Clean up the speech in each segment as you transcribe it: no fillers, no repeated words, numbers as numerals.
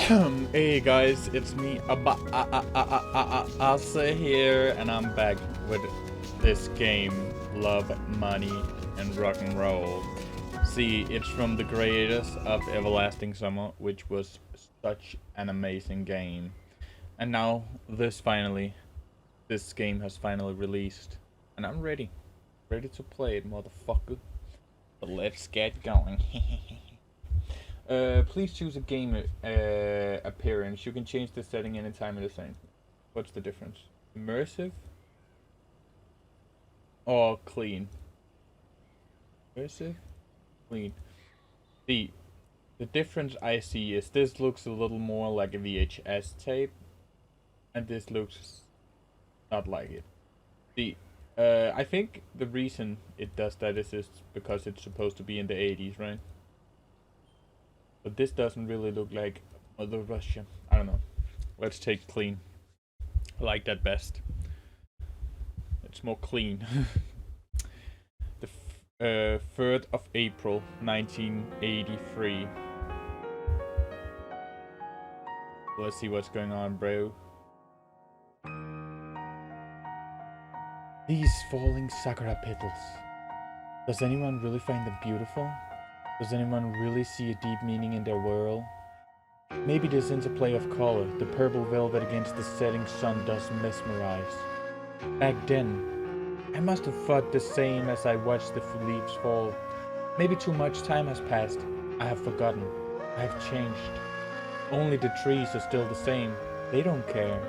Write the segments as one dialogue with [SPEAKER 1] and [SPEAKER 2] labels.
[SPEAKER 1] Hey guys, it's me, Asa here, and I'm back with this game, Love, Money, and Rock and Roll. See, it's from the creators of Everlasting Summer, which was such an amazing game. And now, this game has finally released, and I'm ready. Ready to play it, motherfucker. But let's get going. Please choose a game appearance. You can change the setting anytime in the same. What's the difference? Immersive or clean? Immersive, clean. The the difference I see is this looks a little more like a VHS tape, and this looks not like it. The I think the reason it does that is because it's supposed to be in the 80s, right? But this doesn't really look like Mother Russia. I don't know. Let's take clean. I like that best. It's more clean. The 3rd of April, 1983. Let's see what's going on, bro. These falling sakura petals. Does anyone really find them beautiful? Does anyone really see a deep meaning in their whirl? Maybe this interplay of color, the purple velvet against the setting sun, does mesmerize. Back then, I must have thought the same as I watched the leaves fall. Maybe too much time has passed. I have forgotten. I have changed. Only the trees are still the same. They don't care.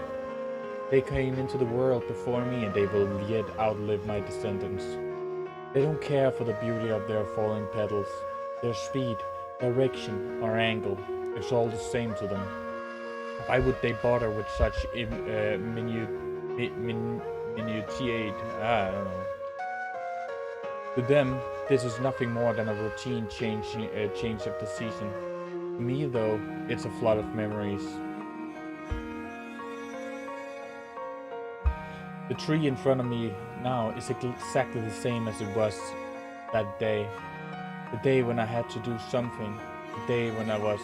[SPEAKER 1] They came into the world before me and they will yet outlive my descendants. They don't care for the beauty of their falling petals. Their speed, direction, or angle is all the same to them. Why would they bother with such minutiae? I don't know. To them, this is nothing more than a routine change of the season. To me, though, it's a flood of memories. The tree in front of me now is exactly the same as it was that day. The day when I had to do something. The day when I was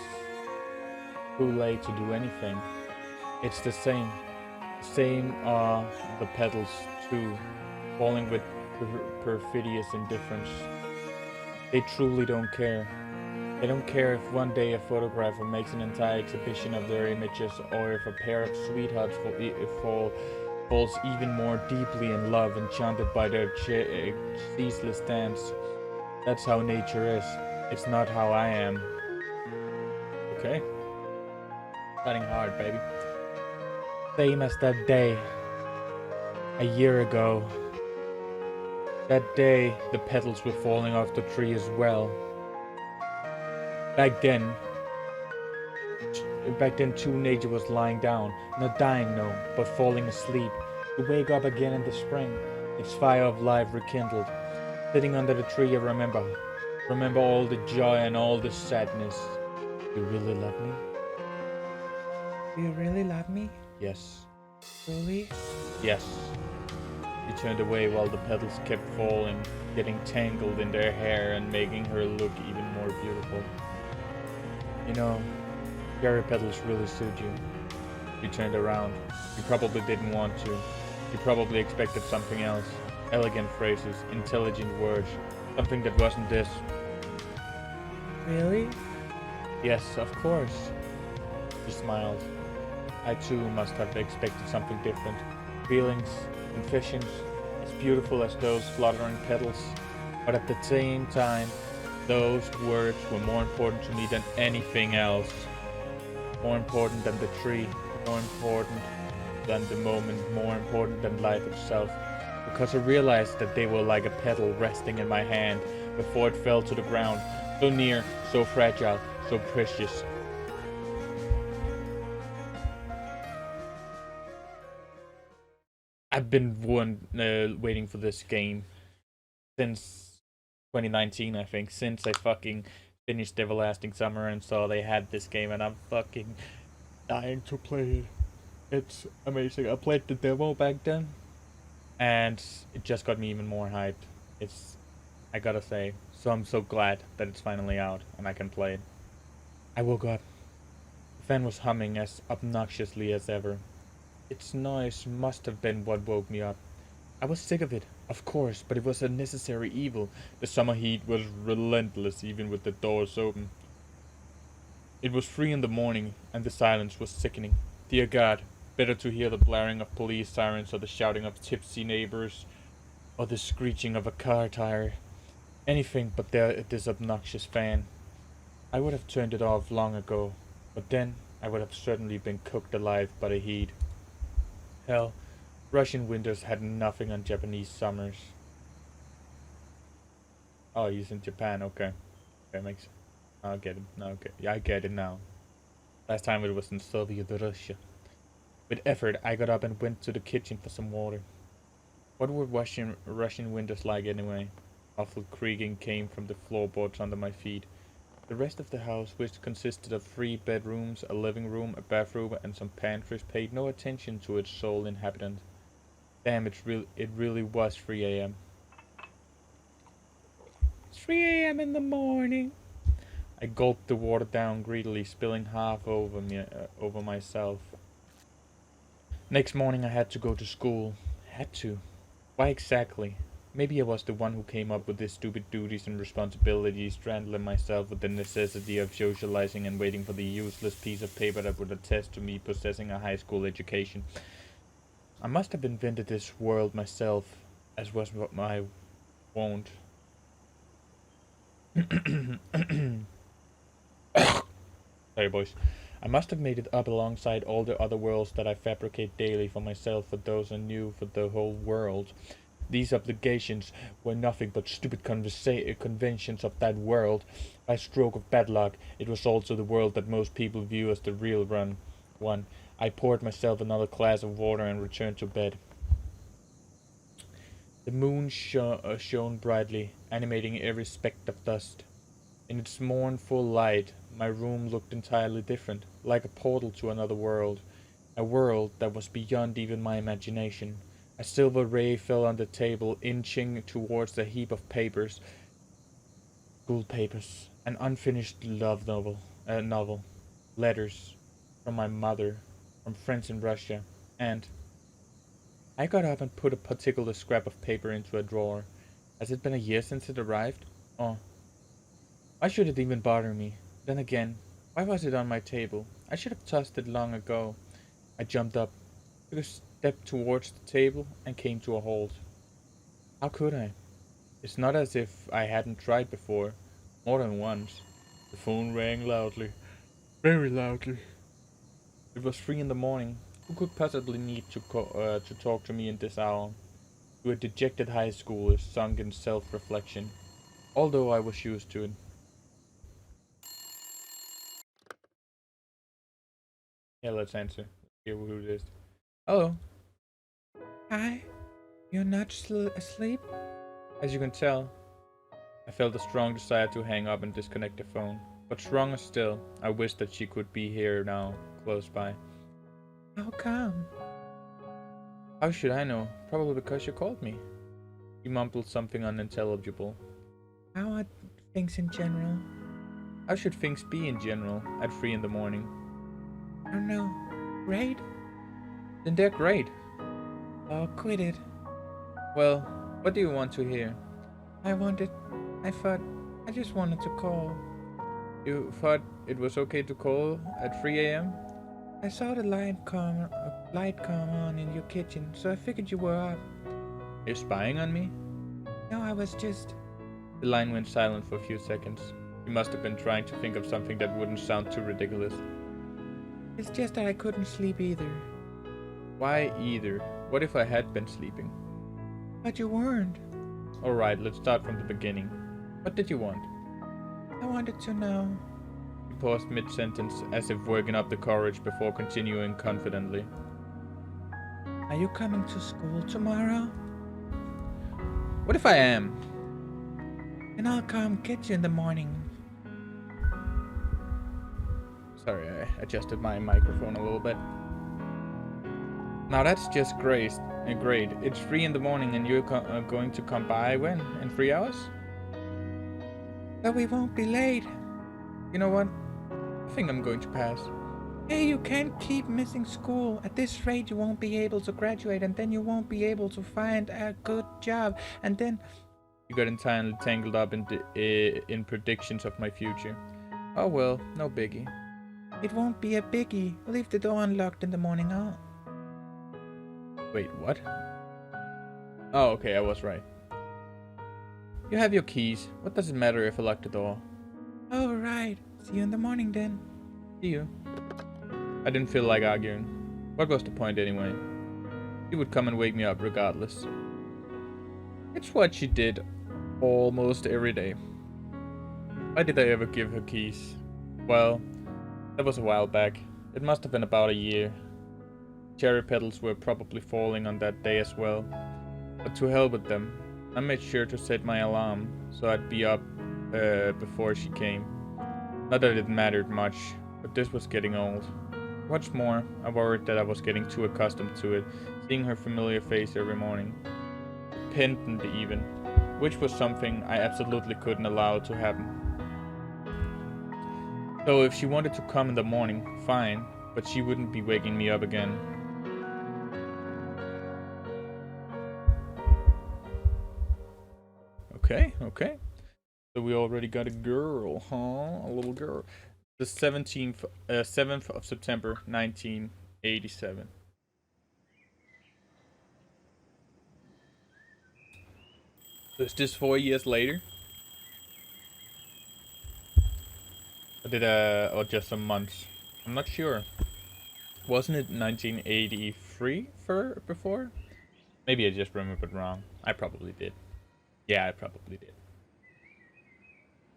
[SPEAKER 1] too late to do anything. It's the same. The same are the petals too, falling with perfidious indifference. They truly don't care. They don't care if one day a photographer makes an entire exhibition of their images, or if a pair of sweethearts falls even more deeply in love, enchanted by their ceaseless dance. That's how nature is. It's not how I am. Okay. Cutting hard, baby. Same as that day. A year ago. That day, the petals were falling off the tree as well. Back then, too, nature was lying down. Not dying, no, but falling asleep. To wake up again in the spring. Its fire of life rekindled. Sitting under the tree, I remember all the joy and all the sadness. You really love me? Do you really love me? Yes. Really? Yes. She turned away while the petals kept falling, getting tangled in their hair and making her look even more beautiful. You know, cherry petals really suit you. She turned around. You probably didn't want to. You probably expected something else. Elegant phrases, intelligent words, something that wasn't this. Really? Yes, of course. She smiled. I too must have expected something different. Feelings, confessions, as beautiful as those fluttering petals. But at the same time, those words were more important to me than anything else. More important than the tree, more important than the moment, more important than life itself. Because I realized that they were like a petal resting in my hand before it fell to the ground. So near, so fragile, so precious. I've been waiting for this game since 2019, I think. Since I fucking finished Everlasting Summer and saw they had this game, and I'm fucking dying to play it. It's amazing. I played the demo back then, and it just got me even more hyped. I gotta say, so I'm so glad that it's finally out and I can play it. I woke up. The fan was humming as obnoxiously as ever. Its noise must have been what woke me up. I was sick of it, of course, but it was a necessary evil. The summer heat was relentless even with the doors open. It was 3 in the morning, and the silence was sickening. Dear God, better to hear the blaring of police sirens or the shouting of tipsy neighbors or the screeching of a car tire. Anything but this obnoxious fan. I would have turned it off long ago, but then I would have certainly been cooked alive by the heat. Hell, Russian winters had nothing on Japanese summers. Oh, he's in Japan, okay. Okay, makes sense. I get it. No, okay. Yeah, I get it now. Last time it was in Soviet Russia. With effort, I got up and went to the kitchen for some water. What were Russian winters like anyway? Awful creaking came from the floorboards under my feet. The rest of the house, which consisted of 3 bedrooms, a living room, a bathroom, and some pantries, paid no attention to its sole inhabitant. Damn, it really was 3 a.m. It's 3 a.m. in the morning. I gulped the water down greedily, spilling half over myself. Next morning I had to go to school. Had to. Why exactly? Maybe I was the one who came up with these stupid duties and responsibilities, strangling myself with the necessity of socializing and waiting for the useless piece of paper that would attest to me possessing a high school education. I must have invented this world myself, as was my wont. Sorry, boys. I must have made it up alongside all the other worlds that I fabricate daily for myself, for those I knew, for the whole world. These obligations were nothing but stupid conventions of that world. By stroke of bad luck, it was also the world that most people view as the real one. I poured myself another glass of water and returned to bed. The moon shone brightly, animating every speck of dust. In its mournful light, my room looked entirely different, like a portal to another world, a world that was beyond even my imagination. A silver ray fell on the table, inching towards the heap of papers. School papers, an unfinished love novel, letters from my mother, from friends in Russia, and I got up and put a particular scrap of paper into a drawer. Has it been a year since it arrived? Oh, why should it even bother me? Then again, why was it on my table? I should have tossed it long ago. I jumped up, took a step towards the table, and came to a halt. How could I? It's not as if I hadn't tried before, more than once. The phone rang loudly, very loudly. It was 3 in the morning. Who could possibly need to talk to me in this hour? To a dejected high schooler sunk in self-reflection, although I was used to it. Yeah, let's answer. Hear who it is. Hello. Hi. You're not asleep? As you can tell, I felt a strong desire to hang up and disconnect the phone. But stronger still, I wished that she could be here now, close by. How come? How should I know? Probably because you called me. He mumbled something unintelligible. How are things in general? How should things be in general at 3 in the morning? I don't know. Great? Then they're great. Oh, quit it. Well, what do you want to hear? I just wanted to call. You thought it was okay to call at 3 a.m.? I saw the light come on in your kitchen, so I figured you were up. You're spying on me? No, I was just... The line went silent for a few seconds. He must have been trying to think of something that wouldn't sound too ridiculous. It's just that I couldn't sleep either. Why either? What if I had been sleeping? But you weren't. Alright, let's start from the beginning. What did you want? I wanted to know. He paused mid-sentence, as if working up the courage before continuing confidently. Are you coming to school tomorrow? What if I am? And I'll come get you in the morning. Sorry, I adjusted my microphone a little bit. Now that's just great. It's 3 in the morning and you're going to come by when? In 3 hours? But we won't be late. You know what? I think I'm going to pass. Hey, you can't keep missing school. At this rate, you won't be able to graduate, and then you won't be able to find a good job, and then... You got entirely tangled up in predictions of my future. Oh well, no biggie. It won't be a biggie. Leave the door unlocked in the morning. Oh. Wait, what? Oh, okay, I was right. You have your keys. What does it matter if I lock the door? Oh, right. See you in the morning then. See you. I didn't feel like arguing. What was the point anyway? She would come and wake me up regardless. It's what she did almost every day. Why did I ever give her keys? Well, that was a while back. It must have been about a year. Cherry petals were probably falling on that day as well. But to hell with them. I made sure to set my alarm so I'd be up before she came. Not that it mattered much, but this was getting old. What's more, I worried that I was getting too accustomed to it, seeing her familiar face every morning. Pendant even, which was something I absolutely couldn't allow to happen. So if she wanted to come in the morning, fine, but she wouldn't be waking me up again. Okay. So we already got a girl, huh? A little girl. The 7th of September, 1987. So is this 4 years later? Or just some months? I'm not sure. Wasn't it 1983 before? Maybe I just remembered wrong. I probably did. Yeah, I probably did.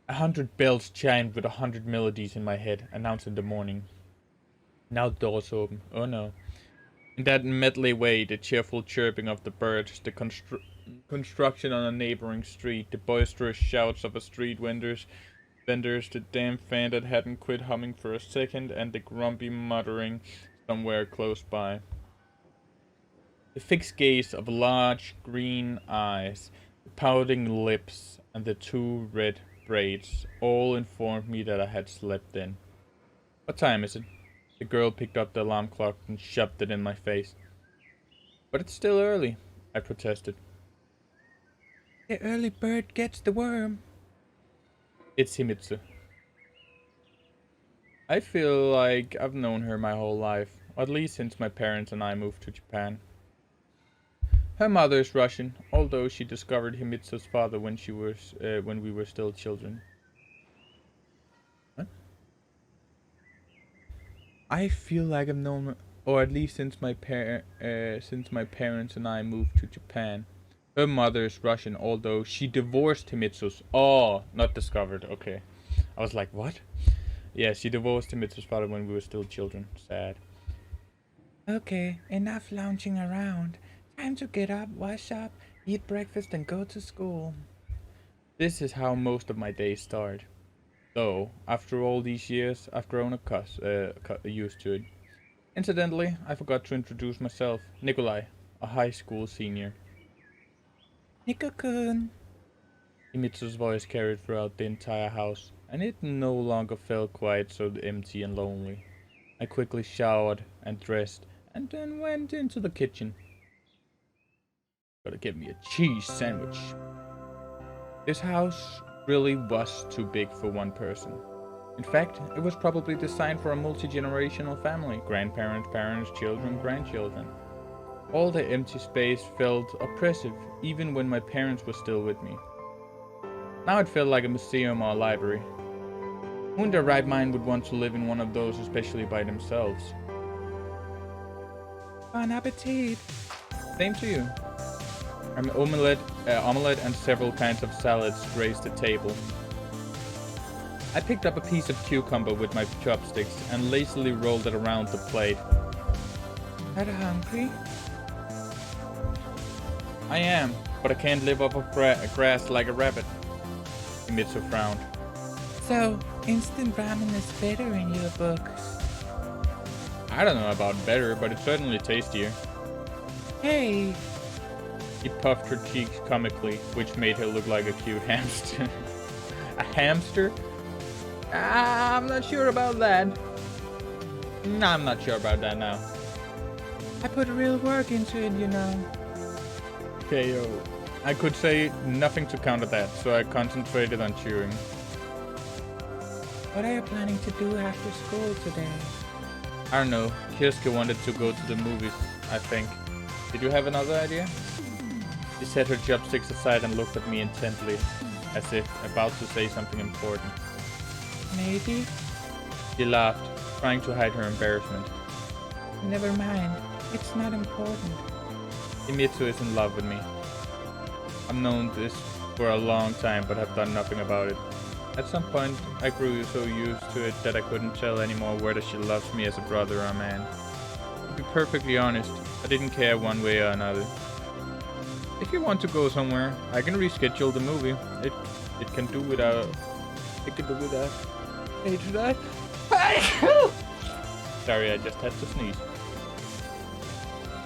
[SPEAKER 1] 100 bells chimed with 100 melodies in my head, announced in the morning. Now the doors open. Oh no. In that medley way, the cheerful chirping of the birds, the construction on a neighboring street, the boisterous shouts of a street vendors, the damn fan that hadn't quit humming for a second, and the grumpy muttering somewhere close by. The fixed gaze of large green eyes, the pouting lips, and the two red braids all informed me that I had slept in. What time is it? The girl picked up the alarm clock and shoved it in my face. But it's still early, I protested. The early bird gets the worm. It's Himitsu. I feel like I've known her my whole life, or at least since my parents and I moved to Japan. Her mother is Russian, although she discovered Himitsu's father when we were still children. What? I feel like I've known, or at least since my parents and I moved to Japan. Her mother is Russian, although she divorced Himitsu's. Oh, not discovered. Okay, I was like, what? Yeah, she divorced Himitsu's father when we were still children. Sad. Okay, enough lounging around. Time to get up, wash up, eat breakfast, and go to school. This is how most of my days start. Though, after all these years, I've grown used to it. Incidentally, I forgot to introduce myself. Nikolai, a high school senior. Nico-kun. Himitsu's voice carried throughout the entire house, and it no longer felt quite so empty and lonely. I quickly showered and dressed, and then went into the kitchen. Gotta get me a cheese sandwich. This house really was too big for one person. In fact, it was probably designed for a multi-generational family. Grandparents, parents, children, grandchildren. All the empty space felt oppressive, even when my parents were still with me. Now it felt like a museum or a library. Who in their right mind would want to live in one of those, especially by themselves? Bon appetit! Same to you. An omelette and several kinds of salads graced the table. I picked up a piece of cucumber with my chopsticks and lazily rolled it around the plate. Are you hungry? I am, but I can't live off of grass like a rabbit. Himitsu frowned. So, instant ramen is better in your books? I don't know about better, but it's certainly tastier. Hey! She puffed her cheeks comically, which made her look like a cute hamster. A hamster? I'm not sure about that. Nah, I'm not sure about that now.
[SPEAKER 2] I put real work into it, you know.
[SPEAKER 1] Okay, I could say nothing to counter that, so I concentrated on chewing.
[SPEAKER 2] What are you planning to do after school today?
[SPEAKER 1] I don't know. Kirske wanted to go to the movies, I think. Did you have another idea? She set her chopsticks aside and looked at me intently, as if about to say something important.
[SPEAKER 2] Maybe?
[SPEAKER 1] She laughed, trying to hide her embarrassment.
[SPEAKER 2] Never mind. It's not important.
[SPEAKER 1] Himitsu is in love with me. I've known this for a long time, but have done nothing about it. At some point, I grew so used to it that I couldn't tell anymore whether she loves me as a brother or a man. To be perfectly honest, I didn't care one way or another. If you want to go somewhere, I can reschedule the movie. It can do without. It can do without. Hey, should I? Sorry, I just had to sneeze.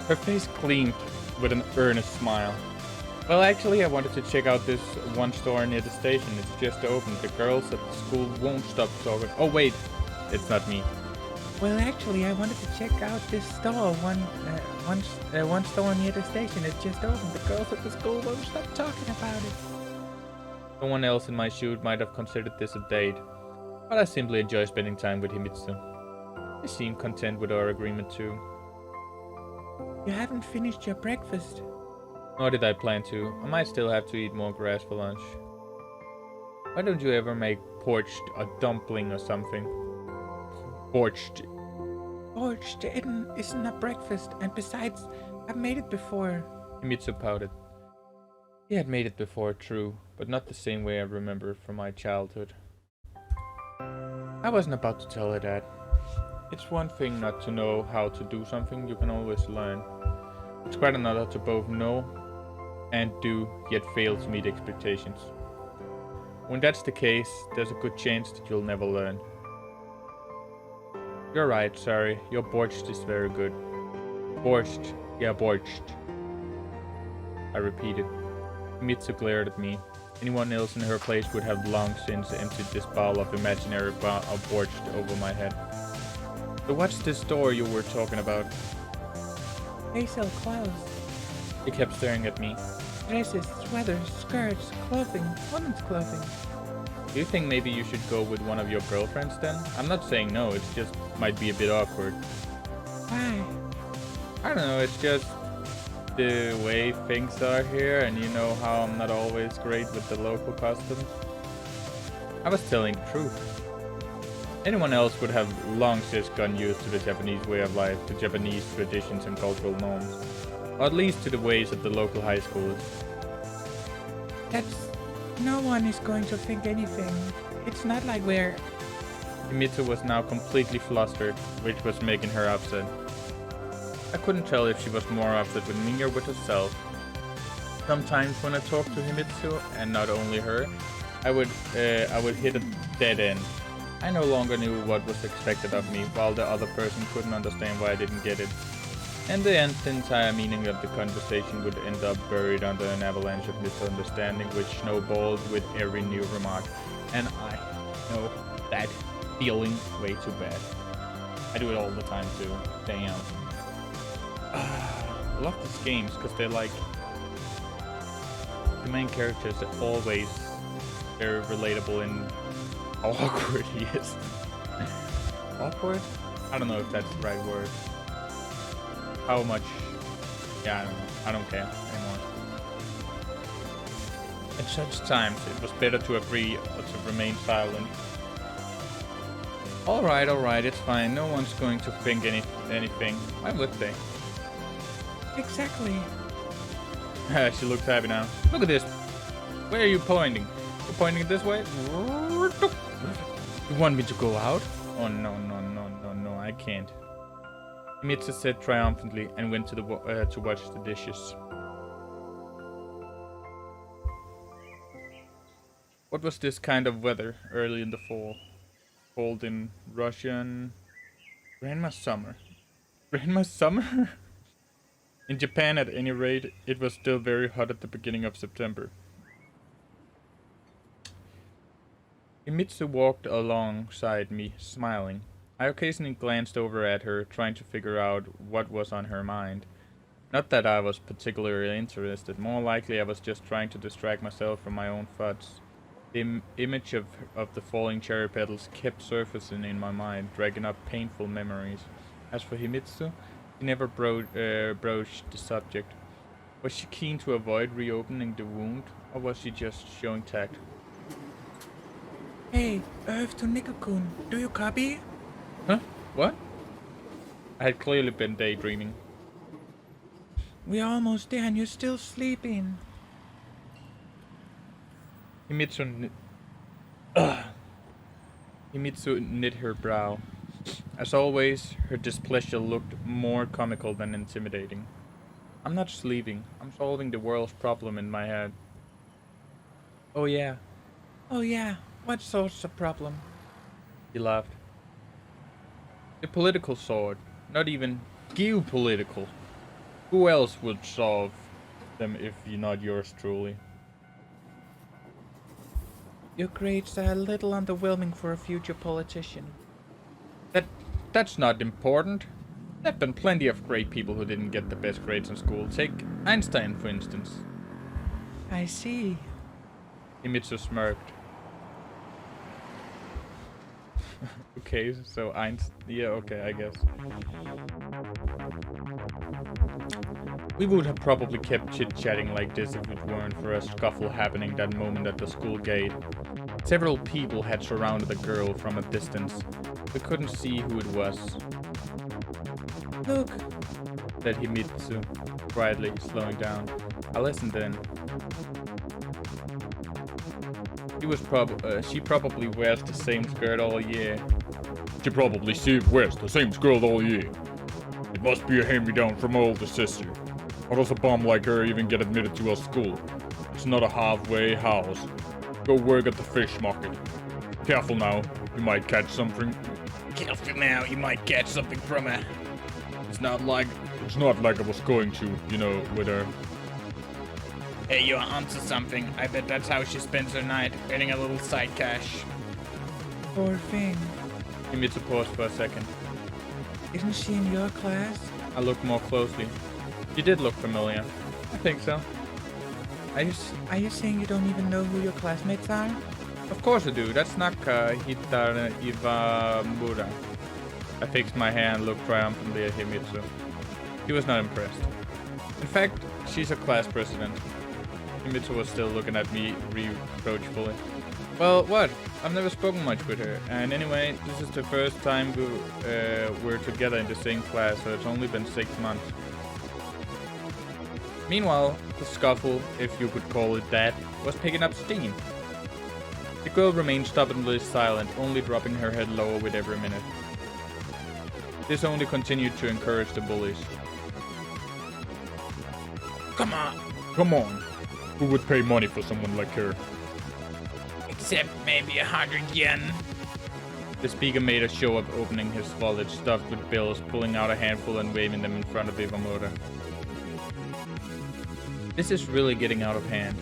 [SPEAKER 1] Her face gleamed with an earnest smile. Well, actually, I wanted to check out this one store near the station. It's just opened. The girls at the school won't stop talking. Oh, wait. It's not me.
[SPEAKER 2] Well, actually, I wanted to check out this store. One store near the station. It's just opened. The girls at the school won't stop talking about it.
[SPEAKER 1] Someone else in my shoes might have considered this a date, but I simply enjoy spending time with Himitsu. She seemed content with our agreement too.
[SPEAKER 2] You haven't finished your breakfast.
[SPEAKER 1] Nor did I plan to. I might still have to eat more grass for lunch. Why don't you ever make porched a dumpling or something? Porched.
[SPEAKER 2] Porched isn't a breakfast, and besides, I've made it before.
[SPEAKER 1] Himitsu pouted. He had made it before, true, but not the same way I remember from my childhood. I wasn't about to tell her that. It's one thing not to know how to do something, you can always learn. It's quite another to both know and do, yet fail to meet expectations. When that's the case, there's a good chance that you'll never learn. You're right, sorry, your borscht is very good. Borscht, yeah, borscht. I repeated. Mitsu glared at me. Anyone else in her place would have long since emptied this bowl of imaginary borscht over my head. So what's this store you were talking about?
[SPEAKER 2] They sell clothes.
[SPEAKER 1] He kept staring at me.
[SPEAKER 2] Dresses, sweaters, skirts, clothing, women's clothing.
[SPEAKER 1] Do you think maybe you should go with one of your girlfriends then? I'm not saying no, it's just might be a bit awkward.
[SPEAKER 2] Why?
[SPEAKER 1] I don't know, it's just the way things are here, and you know how I'm not always great with the local customs. I was telling the truth. Anyone else would have long since gotten used to the Japanese way of life, the Japanese traditions and cultural norms. Or at least to the ways of the local high schools.
[SPEAKER 2] No one is going to think anything. It's not like we're...
[SPEAKER 1] Himitsu was now completely flustered, which was making her upset. I couldn't tell if she was more upset with me or with herself. Sometimes when I talked to Himitsu, and not only her, I would hit a dead end. I no longer knew what was expected of me, while the other person couldn't understand why I didn't get it. In the end, the entire meaning of the conversation would end up buried under an avalanche of misunderstanding which snowballed with every new remark. And I know that feeling way too bad. I do it all the time too. Damn. I love these games because they're like... The main characters are always very relatable in how awkward he is. Awkward? I don't know if that's the right word. How much? Yeah, I don't care anymore. At such times, it was better to agree or to remain silent. Alright, it's fine. No one's going to think anything. Why would they?
[SPEAKER 2] Exactly.
[SPEAKER 1] She looks happy now. Look at this. Where are you pointing? You're pointing this way? You want me to go out? Oh, no, I can't. Himitsu said triumphantly and went to watch the dishes. What was this kind of weather early in the fall? Cold in Russian... Grandma's summer. Grandma's summer? In Japan, at any rate, it was still very hot at the beginning of September. Himitsu walked alongside me, smiling. I occasionally glanced over at her, trying to figure out what was on her mind. Not that I was particularly interested, more likely I was just trying to distract myself from my own thoughts. The image of the falling cherry petals kept surfacing in my mind, dragging up painful memories. As for Himitsu, he never broached the subject. Was she keen to avoid reopening the wound, or was she just showing tact?
[SPEAKER 2] Hey, Earth to Nikokun, do you copy?
[SPEAKER 1] Huh? What? I had clearly been daydreaming.
[SPEAKER 2] We're almost there and you're still sleeping.
[SPEAKER 1] Himitsu knit her brow. As always, her displeasure looked more comical than intimidating. I'm not sleeping. I'm solving the world's problem in my head. Oh yeah.
[SPEAKER 2] Oh yeah, what sorts of problem?
[SPEAKER 1] He laughed. The political sort. Not even geopolitical. Who else would solve them if not yours truly?
[SPEAKER 2] Your grades are a little underwhelming for a future politician.
[SPEAKER 1] That's not important. There've been plenty of great people who didn't get the best grades in school. Take Einstein, for instance.
[SPEAKER 2] I see.
[SPEAKER 1] Himitsu smirked. Okay, so Einstein... Yeah, okay, I guess. We would have probably kept chit-chatting like this if it weren't for a scuffle happening that moment at the school gate. Several people had surrounded the girl from a distance. We couldn't see who it was.
[SPEAKER 2] Look,
[SPEAKER 1] Said Himitsu, quietly, slowing down. I listened in. She probably wears the same skirt all year.
[SPEAKER 3] She probably wears the same skirt all year. It must be a hand-me-down from my older sister. How does a bum like her even get admitted to our school? It's not a halfway house. Go work at the fish market. Careful now, you might catch something.
[SPEAKER 1] Careful now, you might catch something from her.
[SPEAKER 3] It's not like I was going to, with her.
[SPEAKER 1] Hey, you're onto something. I bet that's how she spends her night, earning a little side cash.
[SPEAKER 2] poor thing.
[SPEAKER 1] Himitsu paused for a second.
[SPEAKER 2] Isn't she in your class?
[SPEAKER 1] I looked more closely. She did look familiar. I think so.
[SPEAKER 2] Are you saying you don't even know who your classmates are?
[SPEAKER 1] Of course I do. That's Naka Hitara Iwamura. I fixed my hair and looked triumphantly at Himitsu. He was not impressed. In fact, she's a class president. Himitsu was still looking at me reproachfully. Well, what? I've never spoken much with her, and anyway, this is the first time we're together in the same class, so it's only been 6 months. Meanwhile, the scuffle, if you could call it that, was picking up steam. The girl remained stubbornly silent, only dropping her head lower with every minute. This only continued to encourage the bullies.
[SPEAKER 3] Come on. Who would pay money for someone like her?
[SPEAKER 1] Except maybe 100 yen. The speaker made a show of opening his wallet stuffed with bills, pulling out a handful and waving them in front of Iwamura. This is really getting out of hand,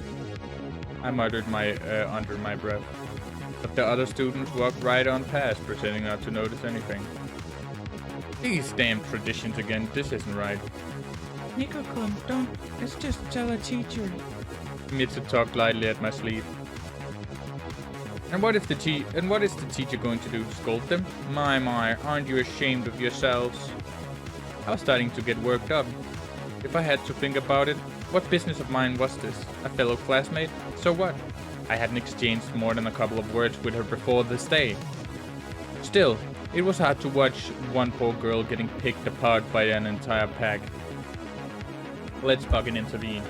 [SPEAKER 1] I muttered under my breath. But the other students walked right on past, pretending not to notice anything. These damn traditions again, this isn't right.
[SPEAKER 2] Nikokun, don't. Let's just tell a teacher.
[SPEAKER 1] Mitsu talked lightly at my sleeve. And what is the teacher going to do? Scold them? My, aren't you ashamed of yourselves? I was starting to get worked up. If I had to think about it, what business of mine was this? A fellow classmate? So what? I hadn't exchanged more than a couple of words with her before this day. Still, it was hard to watch one poor girl getting picked apart by an entire pack. Let's fucking intervene.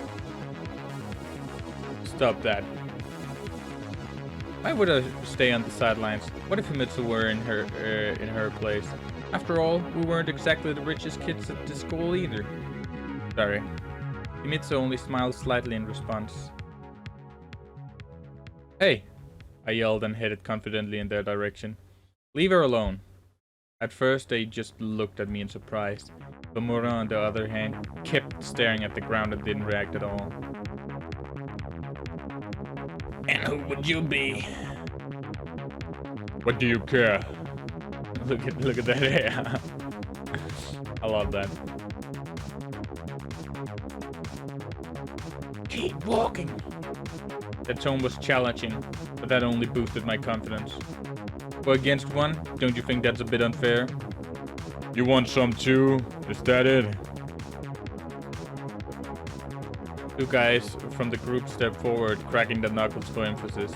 [SPEAKER 1] Stop that. Why would I stay on the sidelines? What if Himitsu were in her place? After all, we weren't exactly the richest kids at the school either. Sorry. Himitsu only smiled slightly in response. Hey! I yelled and headed confidently in their direction. Leave her alone. At first, they just looked at me in surprise. Bamura, on the other hand, kept staring at the ground and didn't react at all. And who would you be?
[SPEAKER 3] What do you care?
[SPEAKER 1] look at that hair. I love that.
[SPEAKER 2] Keep walking.
[SPEAKER 1] That tone was challenging, but that only boosted my confidence. 4 against 1? Don't you think that's a bit unfair?
[SPEAKER 3] You want some too? Is that it?
[SPEAKER 1] 2 guys from the group stepped forward, cracking their knuckles for emphasis.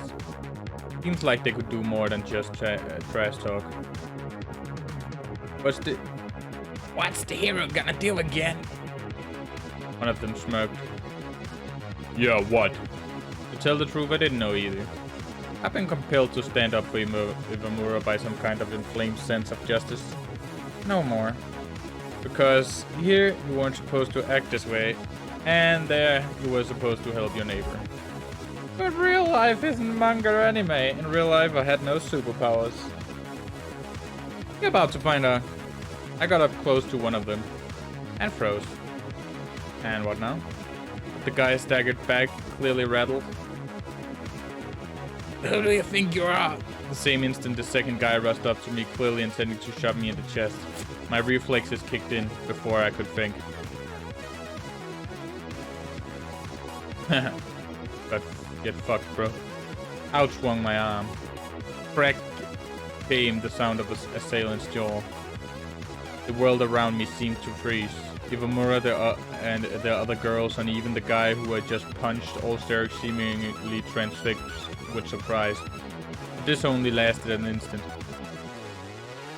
[SPEAKER 1] Seems like they could do more than just trash talk.
[SPEAKER 2] What's the hero gonna do again?
[SPEAKER 1] One of them smirked.
[SPEAKER 3] Yeah, what?
[SPEAKER 1] To tell the truth, I didn't know either. I've been compelled to stand up for Imamura by some kind of inflamed sense of justice. No more. Because here you weren't supposed to act this way, and there you were supposed to help your neighbor. But real life isn't manga or anime. In real life, I had no superpowers. You're about to find out. I got up close to one of them and froze. And what now? The guy staggered back, clearly rattled.
[SPEAKER 2] Who do you think you are?
[SPEAKER 1] The same instant, the second guy rushed up to me, clearly intending to shove me in the chest. My reflexes kicked in before I could think. But get fucked, bro. Out swung my arm. Crack came the sound of the assailant's jaw. The world around me seemed to freeze. Ivamura and the other girls, and even the guy who I just punched, all stared seemingly transfixed with surprise. But this only lasted an instant.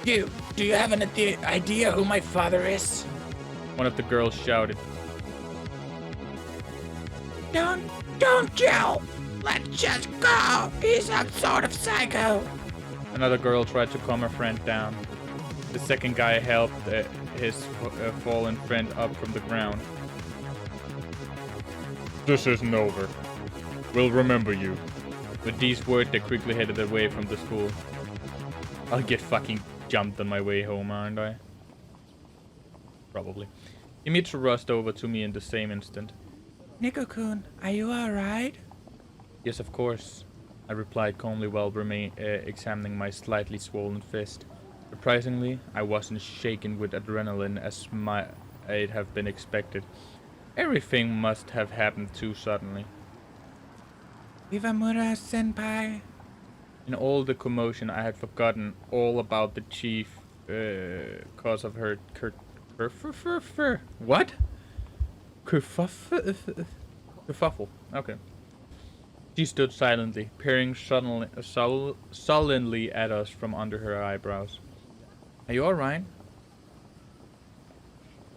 [SPEAKER 2] Do you have an idea who my father is?
[SPEAKER 1] One of the girls shouted.
[SPEAKER 2] Don't yell! Let's just go! He's some sort of psycho!
[SPEAKER 1] Another girl tried to calm her friend down. The second guy helped his fallen friend up from the ground.
[SPEAKER 3] This isn't over. We'll remember you.
[SPEAKER 1] With these words, they quickly headed away from the school. I'll get fucking jumped on my way home, aren't I? Probably. Himitsu rushed over to me in the same instant.
[SPEAKER 2] Nico-kun, are you alright?
[SPEAKER 1] Yes, of course, I replied calmly while examining my slightly swollen fist. Surprisingly, I wasn't shaken with adrenaline as might have been expected. Everything must have happened too suddenly.
[SPEAKER 2] Ivamura-senpai.
[SPEAKER 1] In all the commotion, I had forgotten all about the chief cause of her what? Kerfuffle. Okay. She stood silently, peering sullenly at us from under her eyebrows. Are you alright?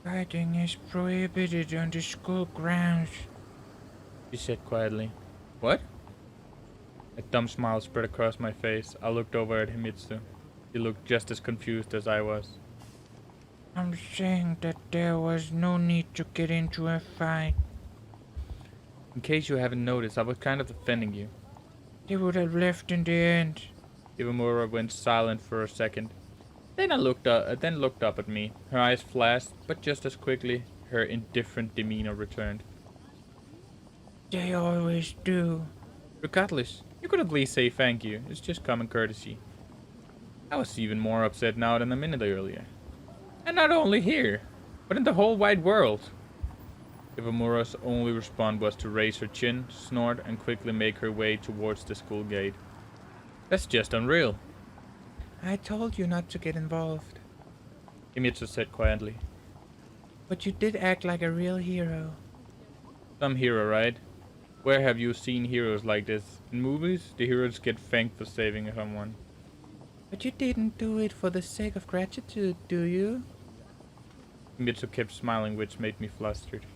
[SPEAKER 2] Fighting is prohibited on the school grounds,
[SPEAKER 1] She said quietly. What? A dumb smile spread across my face. I looked over at Himitsu. He looked just as confused as I was.
[SPEAKER 2] I'm saying that there was no need to get into a fight.
[SPEAKER 1] In case you haven't noticed, I was kind of defending you.
[SPEAKER 2] They would have left in the end.
[SPEAKER 1] Ivamura went silent for a second. Then looked up at me. Her eyes flashed, but just as quickly, her indifferent demeanor returned.
[SPEAKER 2] They always do.
[SPEAKER 1] Regardless, you could at least say thank you. It's just common courtesy. I was even more upset now than a minute earlier. And not only here, but in the whole wide world. Ivamura's only response was to raise her chin, snort, and quickly make her way towards the school gate. That's just unreal.
[SPEAKER 2] I told you not to get involved.
[SPEAKER 1] Himitsu said quietly.
[SPEAKER 2] But you did act like a real hero.
[SPEAKER 1] Some hero, right? Where have you seen heroes like this? In movies, the heroes get thanked for saving someone.
[SPEAKER 2] But you didn't do it for the sake of gratitude, do you?
[SPEAKER 1] Himitsu kept smiling, which made me flustered.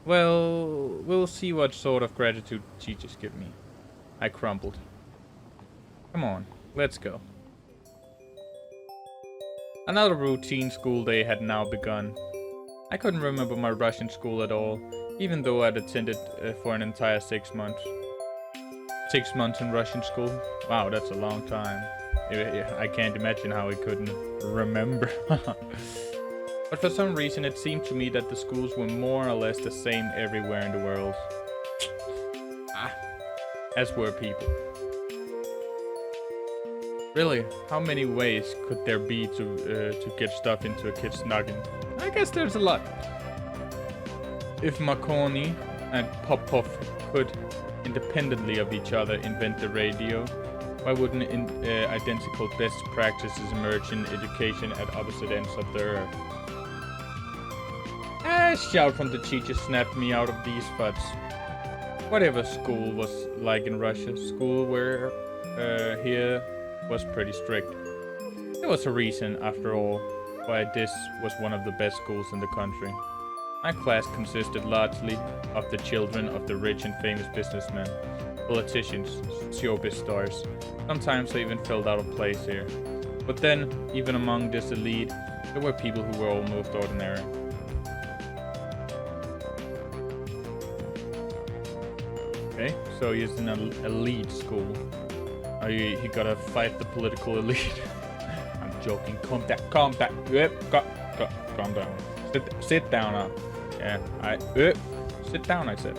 [SPEAKER 1] Well, we'll see what sort of gratitude teachers give me. I crumpled. Come on, let's go. Another routine school day had now begun. I couldn't remember my Russian school at all, even though I'd attended for an entire 6 months. 6 months in Russian school? Wow, that's a long time. I can't imagine how I couldn't remember. But for some reason it seemed to me that the schools were more or less the same everywhere in the world. As were people. Really, how many ways could there be to get stuff into a kid's noggin? I guess there's a lot. If Marconi and Popov could, independently of each other, invent the radio, why wouldn't identical best practices emerge in education at opposite ends of the earth? A shout from the teacher snapped me out of these thoughts. Whatever school was like in Russia, school where here was pretty strict. There was a reason, after all, why this was one of the best schools in the country. My class consisted largely of the children of the rich and famous businessmen, politicians, showbiz stars. Sometimes I even felt out of place here. But then, even among this elite, there were people who were almost ordinary. Okay, so he's in an elite school. He gotta fight the political elite. I'm joking. Calm down. Yep, calm down. Sit down now. Yeah, sit down, I said.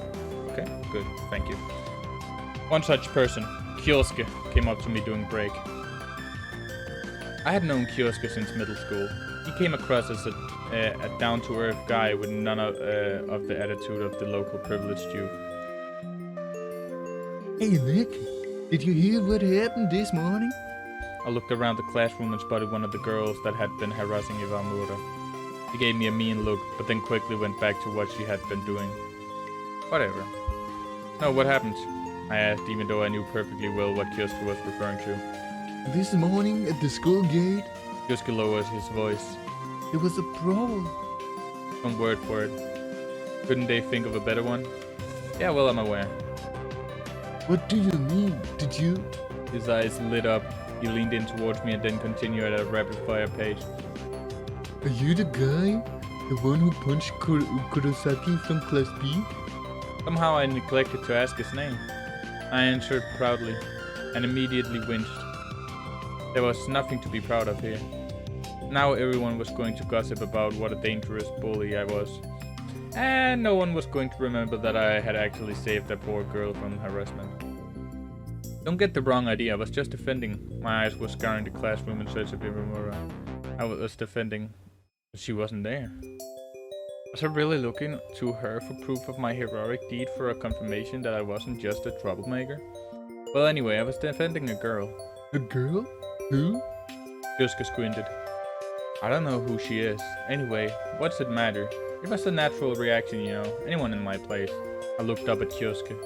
[SPEAKER 1] Okay, good, thank you. One such person, Kioske, came up to me during break. I had known Kioske since middle school. He came across as a down-to-earth guy with none of the attitude of the local privileged youth.
[SPEAKER 2] Hey, Nick. Did you hear what happened this morning?
[SPEAKER 1] I looked around the classroom and spotted one of the girls that had been harassing Ivamura. She gave me a mean look, but then quickly went back to what she had been doing. Whatever. No, what happened? I asked, even though I knew perfectly well what Kioske was referring to.
[SPEAKER 2] This morning at the school gate,
[SPEAKER 1] Kioske lowered his voice.
[SPEAKER 2] there was a brawl.
[SPEAKER 1] One word for it. Couldn't they think of a better one? Yeah, well, I'm aware.
[SPEAKER 2] What do you mean? Did you?
[SPEAKER 1] His eyes lit up. He leaned in towards me and then continued at a rapid-fire pace.
[SPEAKER 2] Are you the guy? The one who punched Kurosaki from Class B?
[SPEAKER 1] Somehow I neglected to ask his name. I answered proudly and immediately winced. There was nothing to be proud of here. Now everyone was going to gossip about what a dangerous bully I was. And no one was going to remember that I had actually saved that poor girl from harassment. Don't get the wrong idea, I was just defending. My eyes were scouring the classroom in search of Ivamura. I was defending, but she wasn't there. Was I really looking to her for proof of my heroic deed, for a confirmation that I wasn't just a troublemaker? Well, anyway, I was defending a girl.
[SPEAKER 2] A girl? Who?
[SPEAKER 1] Kioske squinted. I don't know who she is. Anyway, what's it matter? It was a natural reaction, you know. Anyone in my place. I looked up at Kioske.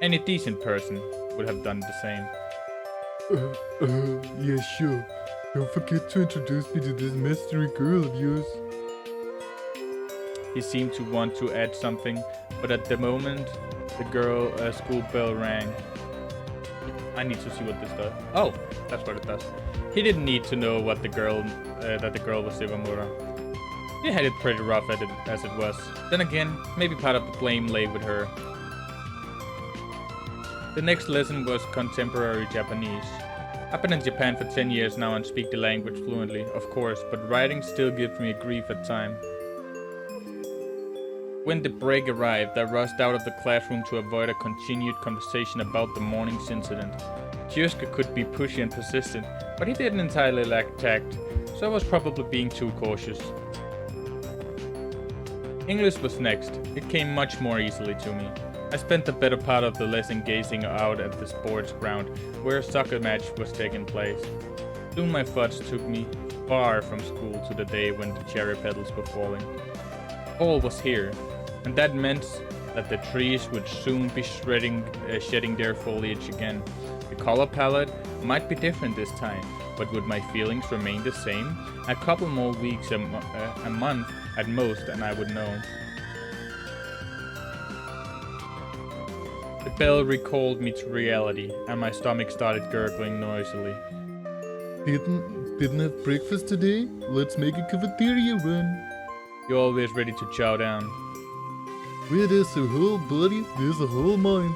[SPEAKER 1] Any decent person would have done the same.
[SPEAKER 2] Yeah, sure. Don't forget to introduce me to this mystery girl of yours.
[SPEAKER 1] He seemed to want to add something, but at the moment, the school bell rang. I need to see what this does. Oh, that's what it does. He didn't need to know what that the girl was Ivamura. He had it pretty rough as it was. Then again, maybe part of the blame lay with her. The next lesson was contemporary Japanese. I've been in Japan for 10 years now and speak the language fluently, of course, but writing still gives me grief at times. When the break arrived, I rushed out of the classroom to avoid a continued conversation about the morning's incident. Kioske could be pushy and persistent, but he didn't entirely lack tact, so I was probably being too cautious. English was next. It came much more easily to me. I spent the better part of the lesson gazing out at the sports ground, where a soccer match was taking place. Soon my thoughts took me far from school to the day when the cherry petals were falling. Fall was here, and that meant that the trees would soon be shedding their foliage again. The color palette might be different this time, but would my feelings remain the same? A couple more weeks, a month at most, and I would know. The bell recalled me to reality, and my stomach started gurgling noisily.
[SPEAKER 2] Didn't have breakfast today? Let's make a cafeteria run.
[SPEAKER 1] You're always ready to chow down.
[SPEAKER 2] Where there's a whole body, there's a whole mind.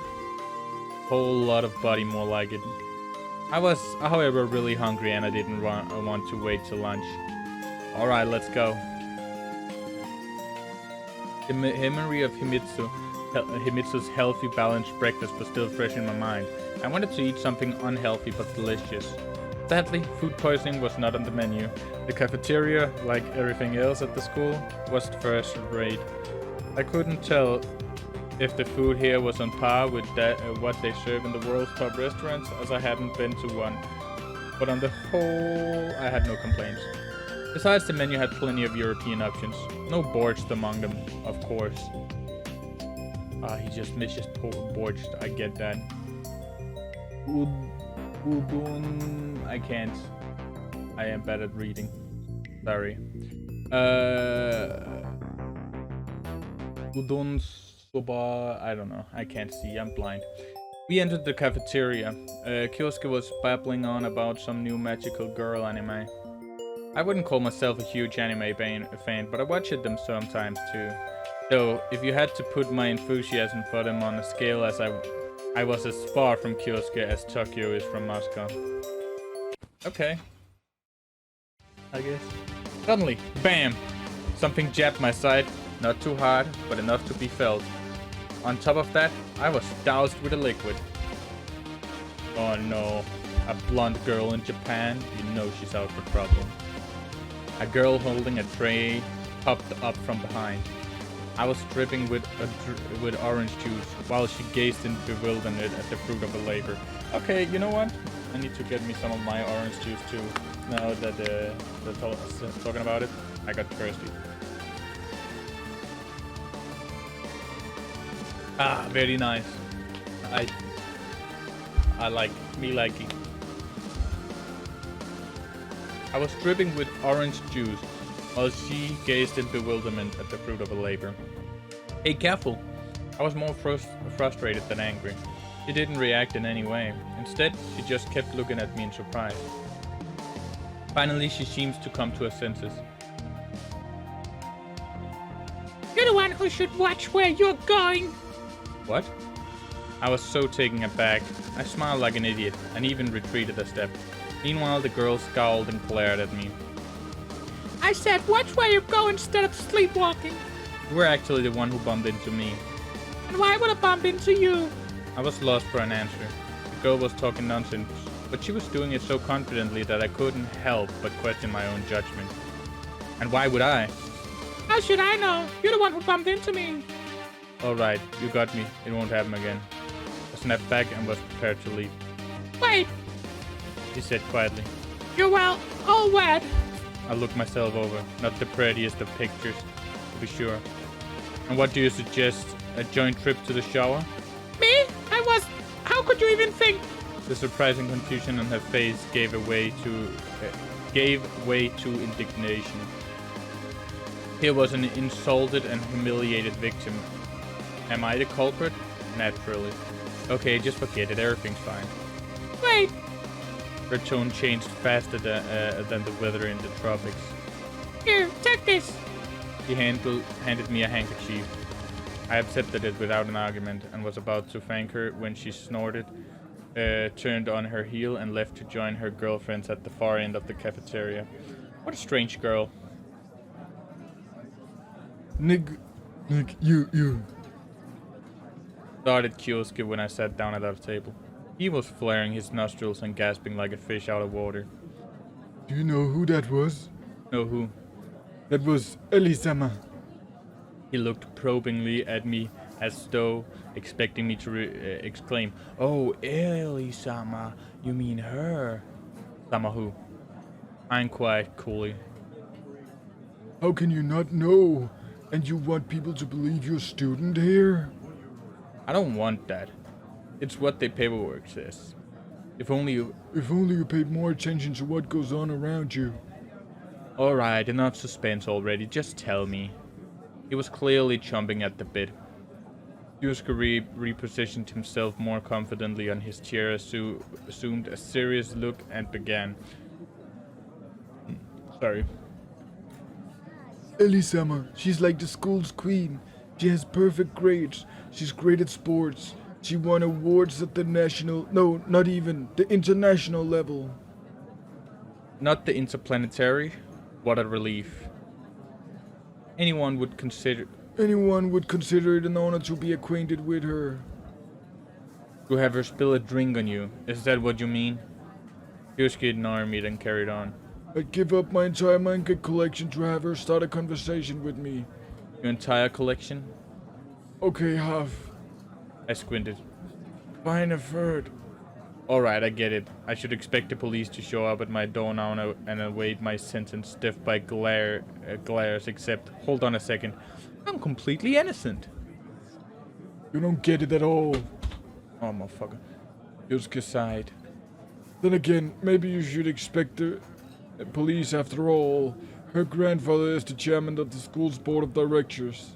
[SPEAKER 1] Whole lot of body, more like it. I was, however, really hungry and I didn't want to wait till lunch. Alright, let's go. The memory of Himitsu's healthy, balanced breakfast was still fresh in my mind. I wanted to eat something unhealthy but delicious. Sadly, food poisoning was not on the menu. The cafeteria, like everything else at the school, was first rate. I couldn't tell if the food here was on par with what they serve in the world's top restaurants, as I hadn't been to one. But on the whole, I had no complaints. Besides, the menu had plenty of European options. No borscht among them, of course. He just misses borscht, I get that. Udon, I can't. I am bad at reading. Sorry. Udon soba, I don't know. I can't see, I'm blind. We entered the cafeteria. Kyosuke was babbling on about some new magical girl anime. I wouldn't call myself a huge anime fan, but I watched them sometimes too. So, if you had to put my enthusiasm for them on a scale, as I was as far from Kyosuke as Tokyo is from Moscow. Okay. I guess. Suddenly, bam! Something jabbed my side. Not too hard, but enough to be felt. On top of that, I was doused with a liquid. Oh no. A blonde girl in Japan? You know she's out for trouble. A girl holding a tray popped up from behind. I was dripping with orange juice while she gazed in bewilderment at the fruit of her labor. Okay, you know what? I need to get me some of my orange juice too. Now that they're talking about it, I got thirsty. Ah, very nice. I like me liking. I was dripping with orange juice while she gazed in bewilderment at the fruit of her labor. Hey, careful! I was more frustrated than angry. She didn't react in any way. Instead, she just kept looking at me in surprise. Finally, she seems to come to her senses.
[SPEAKER 2] You're the one who should watch where you're going.
[SPEAKER 1] What? I was so taken aback. I smiled like an idiot and even retreated a step. Meanwhile, the girl scowled and glared at me.
[SPEAKER 2] I said watch where you go instead of sleepwalking.
[SPEAKER 1] You were actually the one who bumped into me.
[SPEAKER 2] And why would I bump into you?
[SPEAKER 1] I was lost for an answer. The girl was talking nonsense, but she was doing it so confidently that I couldn't help but question my own judgment. And why would I?
[SPEAKER 2] How should I know? You're the one who bumped into me.
[SPEAKER 1] Alright, you got me. It won't happen again. I snapped back and was prepared to leave.
[SPEAKER 2] Wait,
[SPEAKER 1] She said quietly.
[SPEAKER 2] you're all wet.
[SPEAKER 1] I looked myself over. Not the prettiest of pictures, to be sure. And what do you suggest? A joint trip to the shower?
[SPEAKER 2] Me? How could you even think?
[SPEAKER 1] The surprising confusion on her face gave way to indignation. Here was an insulted and humiliated victim. Am I the culprit? Naturally. Okay, just forget it. Everything's fine.
[SPEAKER 2] Wait,
[SPEAKER 1] Her tone changed faster than the weather in the tropics.
[SPEAKER 2] here, take this.
[SPEAKER 1] He handed me a handkerchief. I accepted it without an argument and was about to thank her when she snorted, turned on her heel and left to join her girlfriends at the far end of the cafeteria. What a strange girl.
[SPEAKER 3] Nick, you.
[SPEAKER 1] Started Kyosuke when I sat down at our table. He was flaring his nostrils and gasping like a fish out of water.
[SPEAKER 3] Do you know who that was?
[SPEAKER 1] Know who?
[SPEAKER 3] That was Elisama.
[SPEAKER 1] He looked probingly at me as though expecting me to exclaim, "Oh, Ellie-sama, you mean her?" Sama who? I inquired coolly.
[SPEAKER 3] How can you not know? And you want people to believe you're a student here?
[SPEAKER 1] I don't want that. It's what the paperwork says. If only you...
[SPEAKER 3] If only you paid more attention to what goes on around you.
[SPEAKER 1] Alright, enough suspense already, just tell me. He was clearly chomping at the bit. Kyosuke repositioned himself more confidently on his chair, assumed a serious look, and began. Sorry.
[SPEAKER 3] Elisama, she's like the school's queen. She has perfect grades. She's great at sports. She won awards at the national... No, not even. The international level.
[SPEAKER 1] Not the interplanetary? What a relief. Anyone would consider
[SPEAKER 3] it an honor to be acquainted with her.
[SPEAKER 1] to have her spill a drink on you. Is that what you mean? Yusuke ignored me, then carried on.
[SPEAKER 3] I'd give up my entire manga collection to have her start a conversation with me.
[SPEAKER 1] Your entire collection?
[SPEAKER 3] Okay, half.
[SPEAKER 1] I squinted.
[SPEAKER 3] Fine, a third.
[SPEAKER 1] Alright, I get it. I should expect the police to show up at my door now and await my sentence stiff by glares, except, hold on a second, I'm completely innocent.
[SPEAKER 3] You don't get it at all.
[SPEAKER 1] Oh, motherfucker. Yusuke sighed.
[SPEAKER 3] Then again, maybe you should expect the police after all. Her grandfather is the chairman of the school's board of directors.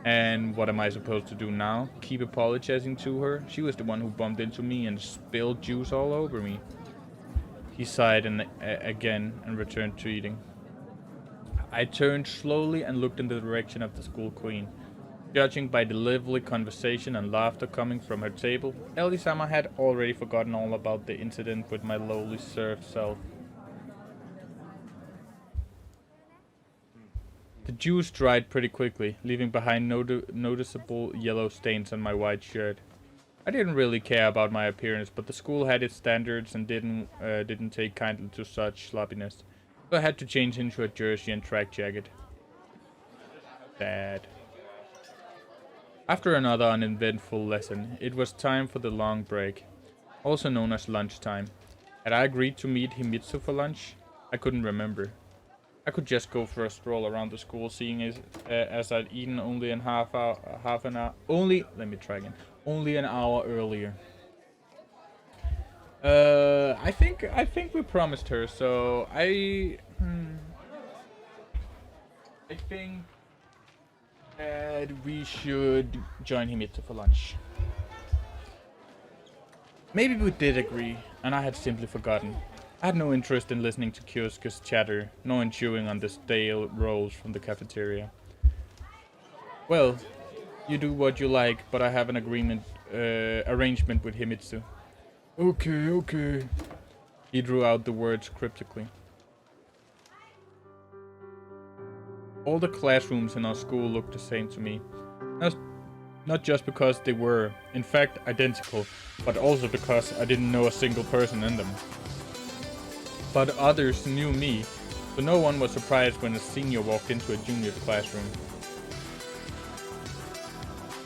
[SPEAKER 1] And what am I supposed to do now? Keep apologizing to her? She was the one who bumped into me and spilled juice all over me. He sighed again and returned to eating. I turned slowly and looked in the direction of the school queen. Judging by the lively conversation and laughter coming from her table, Elisama had already forgotten all about the incident with my lowly served self. The juice dried pretty quickly, leaving behind noticeable yellow stains on my white shirt. I didn't really care about my appearance, but the school had its standards and didn't take kindly to such sloppiness. So I had to change into a jersey and track jacket. Sad. After another uneventful lesson, it was time for the long break, also known as lunchtime. Had I agreed to meet Himitsu for lunch? I couldn't remember. I could just go for a stroll around the school, seeing as I'd eaten only an only an hour earlier. I think we promised her, so I think that we should join Himitsu for lunch. Maybe we did agree, and I had simply forgotten. I had no interest in listening to Kyosuke's chatter, nor in chewing on the stale rolls from the cafeteria. Well, you do what you like, but I have an arrangement with Himitsu.
[SPEAKER 3] Okay.
[SPEAKER 1] He drew out the words cryptically. All the classrooms in our school looked the same to me. Not just because they were, in fact, identical, but also because I didn't know a single person in them. But others knew me, so no one was surprised when a senior walked into a junior's classroom.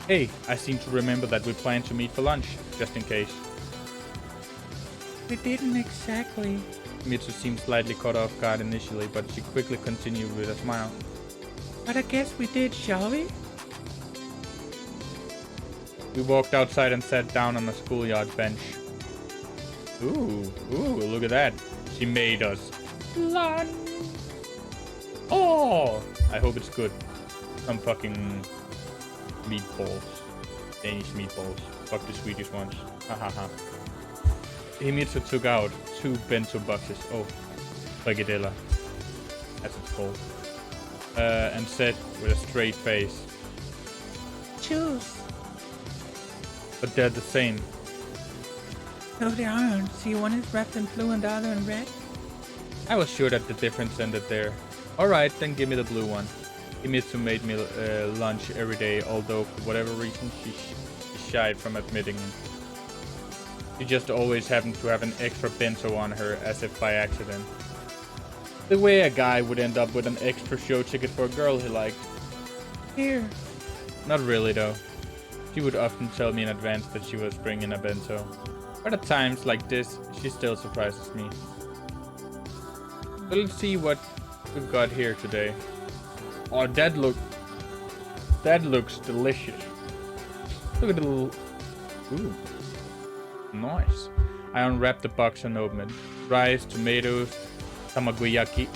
[SPEAKER 1] Hey, I seem to remember that we planned to meet for lunch, just in case.
[SPEAKER 2] We didn't exactly.
[SPEAKER 1] Mitsu seemed slightly caught off guard initially, but she quickly continued with a smile.
[SPEAKER 2] But I guess we did, shall we?
[SPEAKER 1] We walked outside and sat down on a schoolyard bench. Ooh, look at that. She made us lunch. Oh, I hope it's good. Some fucking meatballs. Danish meatballs. Fuck the Swedish ones. Hahaha. Himitsu took out 2 bento boxes. Oh, bagadella. That's what it's called. And said with a straight face.
[SPEAKER 2] Choose.
[SPEAKER 1] But they're the same.
[SPEAKER 2] No, they aren't. See, one is wrapped in blue and the other in red.
[SPEAKER 1] I was sure that the difference ended there. Alright, then give me the blue one. Himitsu made me lunch every day, although for whatever reason she shied from admitting it. She just always happened to have an extra bento on her, as if by accident. The way a guy would end up with an extra show ticket for a girl he liked.
[SPEAKER 2] Here.
[SPEAKER 1] Not really though. She would often tell me in advance that she was bringing a bento. But at times like this, she still surprises me. So let's see what we've got here today. Oh, that looks delicious. Look at the little... Ooh. Nice. I unwrapped the box and opened it. Rice, tomatoes, tamagoyaki.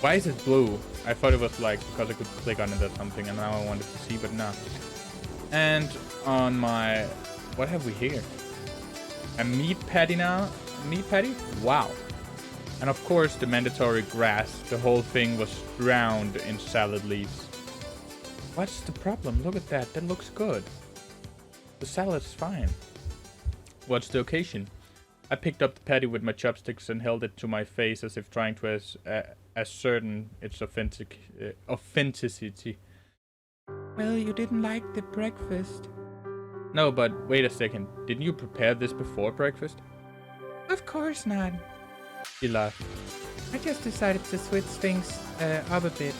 [SPEAKER 1] Why is it blue? I thought it was like because I could click on it or something, and now I wanted to see, but no. And on my... What have we here? A meat patty now? Meat patty? Wow. And of course the mandatory grass. The whole thing was drowned in salad leaves. What's the problem? Look at that. That looks good. The salad's fine. What's the occasion? I picked up the patty with my chopsticks and held it to my face as if trying to ascertain its authenticity.
[SPEAKER 2] Well, you didn't like the breakfast.
[SPEAKER 1] No, but wait a second. Didn't you prepare this before breakfast?
[SPEAKER 2] Of course not.
[SPEAKER 1] She laughed.
[SPEAKER 2] I just decided to switch things up a bit.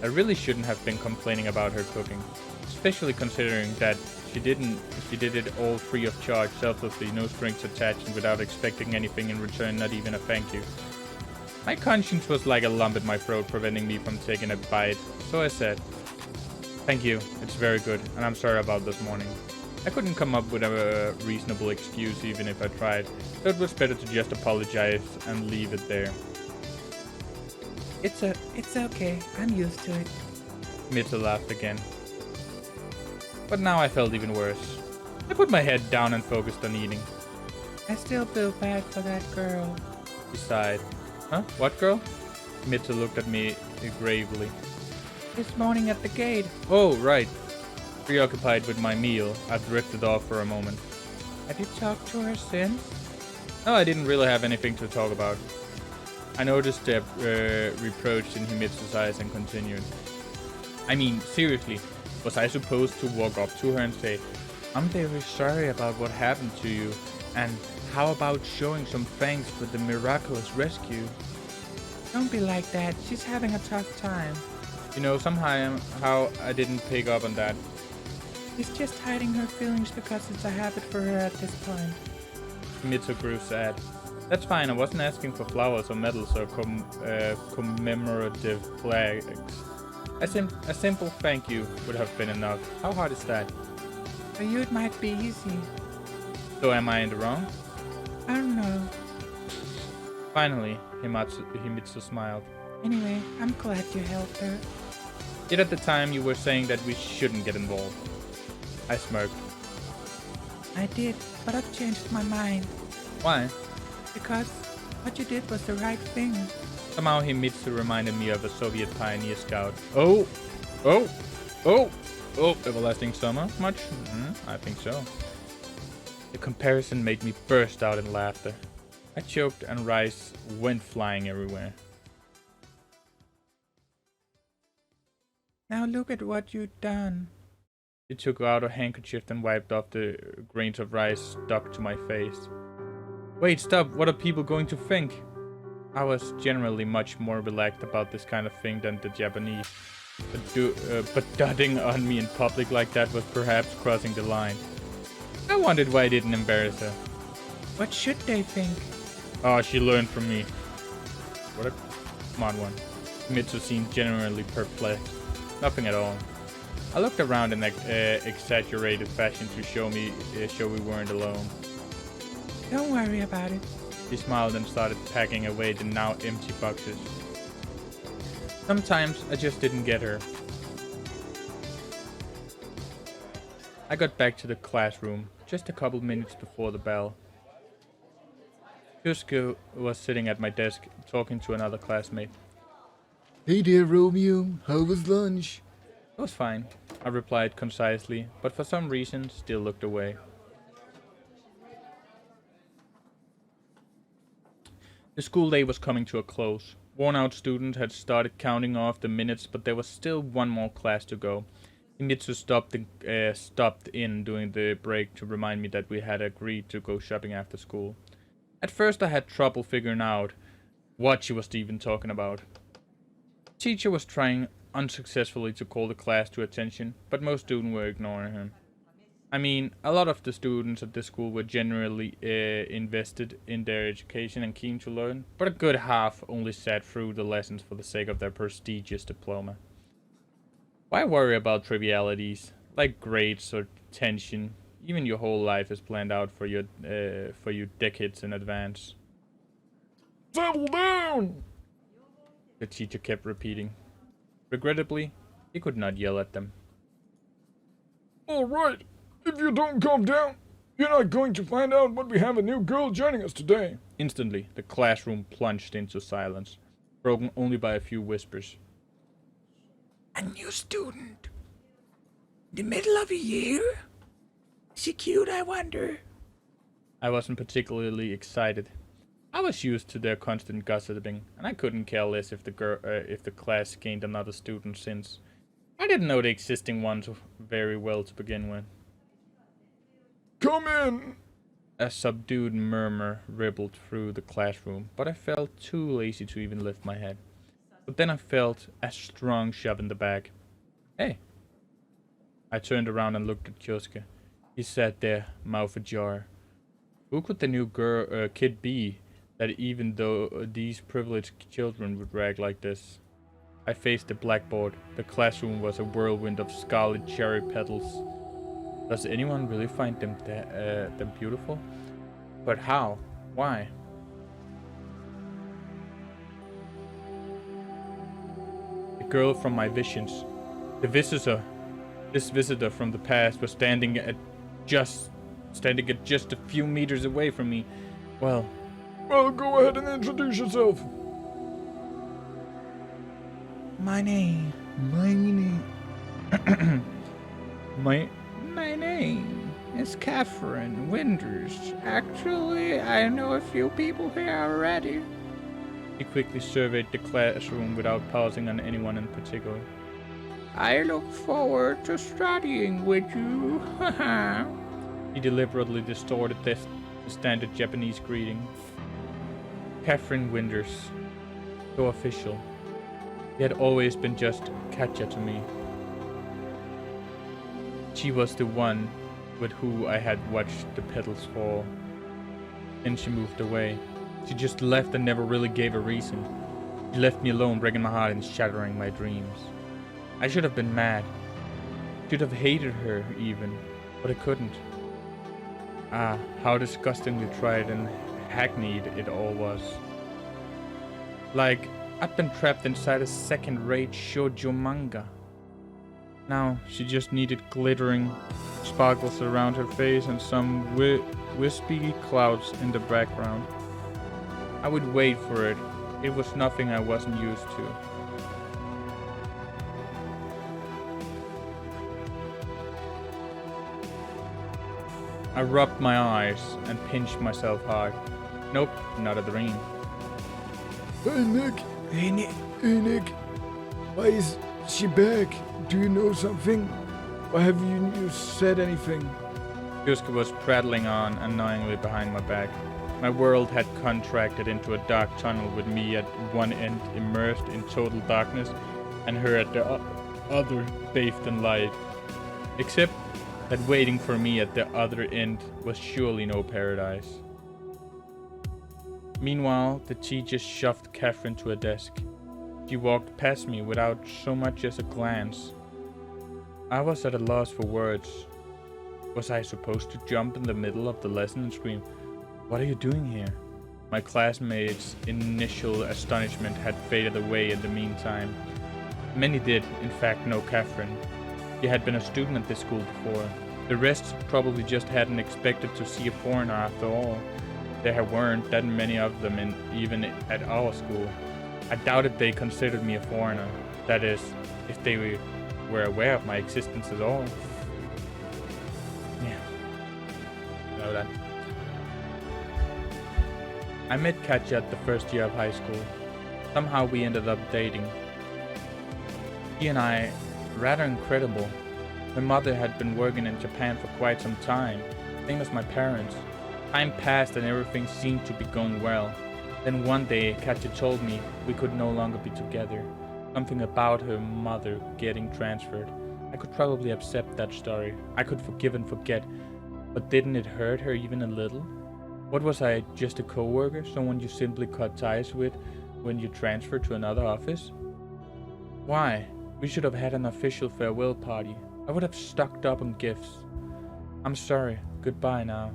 [SPEAKER 1] I really shouldn't have been complaining about her cooking, especially considering that she did it all free of charge, selflessly, no strings attached, and without expecting anything in return, not even a thank you. My conscience was like a lump in my throat, preventing me from taking a bite, so I said, "Thank you, it's very good, and I'm sorry about this morning." I couldn't come up with a reasonable excuse even if I tried, so it was better to just apologize and leave it there.
[SPEAKER 2] It's okay. I'm used to it.
[SPEAKER 1] Mitsu laughed again. But now I felt even worse. I put my head down and focused on eating.
[SPEAKER 2] I still feel bad for that girl.
[SPEAKER 1] She sighed. Huh? What girl? Mitsu looked at me gravely.
[SPEAKER 2] This morning at the gate.
[SPEAKER 1] Oh, right. Preoccupied with my meal, I drifted off for a moment.
[SPEAKER 2] Have you talked to her since?
[SPEAKER 1] No, I didn't really have anything to talk about. I noticed the reproach in Himitsu's eyes and continued. I mean, seriously, was I supposed to walk up to her and say, "I'm very sorry about what happened to you, and how about showing some thanks for the miraculous rescue?"
[SPEAKER 2] Don't be like that. She's having a tough time.
[SPEAKER 1] You know, somehow I didn't pick up on that.
[SPEAKER 2] She's just hiding her feelings because it's a habit for her at this point.
[SPEAKER 1] Mitsu grew sad. That's fine, I wasn't asking for flowers or medals or commemorative flags. A simple thank you would have been enough. How hard is that?
[SPEAKER 2] For you it might be easy.
[SPEAKER 1] So am I in the wrong?
[SPEAKER 2] I don't know.
[SPEAKER 1] Finally, Himitsu smiled.
[SPEAKER 2] Anyway, I'm glad you helped her.
[SPEAKER 1] Yet at the time you were saying that we shouldn't get involved. I smirked.
[SPEAKER 2] I did, but I've changed my mind.
[SPEAKER 1] Why?
[SPEAKER 2] Because what you did was the right thing.
[SPEAKER 1] Somehow Himitsu reminded me of a Soviet pioneer scout. Oh! Everlasting Summer? Much? I think so. The comparison made me burst out in laughter. I choked and rice went flying everywhere.
[SPEAKER 2] Now look at what you've done.
[SPEAKER 1] She took out a handkerchief and wiped off the grains of rice stuck to my face. Wait, stop, what are people going to think? I was generally much more relaxed about this kind of thing than the Japanese. But dudding on me in public like that was perhaps crossing the line. I wondered why I didn't embarrass her.
[SPEAKER 2] What should they think?
[SPEAKER 1] Oh, she learned from me. What a smart one. Mitsu seemed genuinely perplexed. Nothing at all. I looked around in exaggerated fashion to show we weren't alone.
[SPEAKER 2] Don't worry about it.
[SPEAKER 1] She smiled and started packing away the now empty boxes. Sometimes I just didn't get her. I got back to the classroom just a couple minutes before the bell. Yusuke was sitting at my desk talking to another classmate.
[SPEAKER 4] Hey there, Romeo. How was lunch?
[SPEAKER 1] It was fine, I replied concisely, but for some reason still looked away. The school day was coming to a close. Worn-out students had started counting off the minutes, but there was still one more class to go. Himitsu stopped in during the break to remind me that we had agreed to go shopping after school. At first I had trouble figuring out what she was even talking about. The teacher was trying unsuccessfully to call the class to attention, but most students were ignoring him. I mean, a lot of the students at this school were generally invested in their education and keen to learn, but a good half only sat through the lessons for the sake of their prestigious diploma. Why worry about trivialities, like grades or tension? Even your whole life is planned out for you decades in advance.
[SPEAKER 3] Settle down!
[SPEAKER 1] The teacher kept repeating. Regrettably, he could not yell at them.
[SPEAKER 3] Alright, if you don't calm down, you're not going to find out but we have a new girl joining us today.
[SPEAKER 1] Instantly, the classroom plunged into silence, broken only by a few whispers.
[SPEAKER 2] A new student? The middle of a year? Is she cute, I wonder?
[SPEAKER 1] I wasn't particularly excited. I was used to their constant gossiping, and I couldn't care less if the class gained another student since I didn't know the existing ones very well to begin with.
[SPEAKER 3] Come in!
[SPEAKER 1] A subdued murmur rippled through the classroom, but I felt too lazy to even lift my head. But then I felt a strong shove in the back. Hey! I turned around and looked at Kyosuke. He sat there, mouth ajar. Who could the new kid be that even though these privileged children would rag like this? I faced the blackboard. The classroom was a whirlwind of scarlet cherry petals. Does anyone really find them beautiful? But how? Why? The girl from my visions. This visitor from the past was standing at just a few meters away from me. Well,
[SPEAKER 3] go ahead and introduce yourself.
[SPEAKER 2] My name is Catherine Winters. Actually, I know a few people here already.
[SPEAKER 1] He quickly surveyed the classroom without pausing on anyone in particular.
[SPEAKER 2] I look forward to studying with you.
[SPEAKER 1] He deliberately distorted the standard Japanese greeting. Catherine Winters. So official. He had always been just Katja to me. She was the one with who I had watched the petals fall. Then she moved away. She just left and never really gave a reason. She left me alone, breaking my heart and shattering my dreams. I should have been mad. Should have hated her even, but I couldn't. Ah, how disgustingly tried and hackneyed it all was. Like, I'd been trapped inside a second-rate shoujo manga. Now, she just needed glittering sparkles around her face and some wispy clouds in the background. I would wait for it. It was nothing I wasn't used to. I rubbed my eyes and pinched myself hard. Nope, not a dream.
[SPEAKER 4] Hey, Nick.
[SPEAKER 2] Hey, Nick.
[SPEAKER 4] Hey, Nick. Why is she back? Do you know something? Or have you said anything?
[SPEAKER 1] Yusuke was prattling on annoyingly behind my back. My world had contracted into a dark tunnel with me at one end immersed in total darkness and her at the other bathed in light. Except that waiting for me at the other end was surely no paradise. Meanwhile, the teacher shoved Catherine to a desk. She walked past me without so much as a glance. I was at a loss for words. Was I supposed to jump in the middle of the lesson and scream, "What are you doing here?" My classmates' initial astonishment had faded away in the meantime. Many did, in fact, know Catherine. She had been a student at this school before. The rest probably just hadn't expected to see a foreigner after all. There weren't that many of them even at our school. I doubted they considered me a foreigner. That is, if they were aware of my existence at all. Yeah. You know that. I met Katja at the first year of high school. Somehow we ended up dating. She and I, rather incredible. My mother had been working in Japan for quite some time, same as my parents. Time passed and everything seemed to be going well. Then one day, Katja told me we could no longer be together. Something about her mother getting transferred. I could probably accept that story. I could forgive and forget. But didn't it hurt her even a little? What was I, just a co-worker? Someone you simply cut ties with when you transferred to another office? Why? We should have had an official farewell party. I would have stocked up on gifts. I'm sorry. Goodbye now.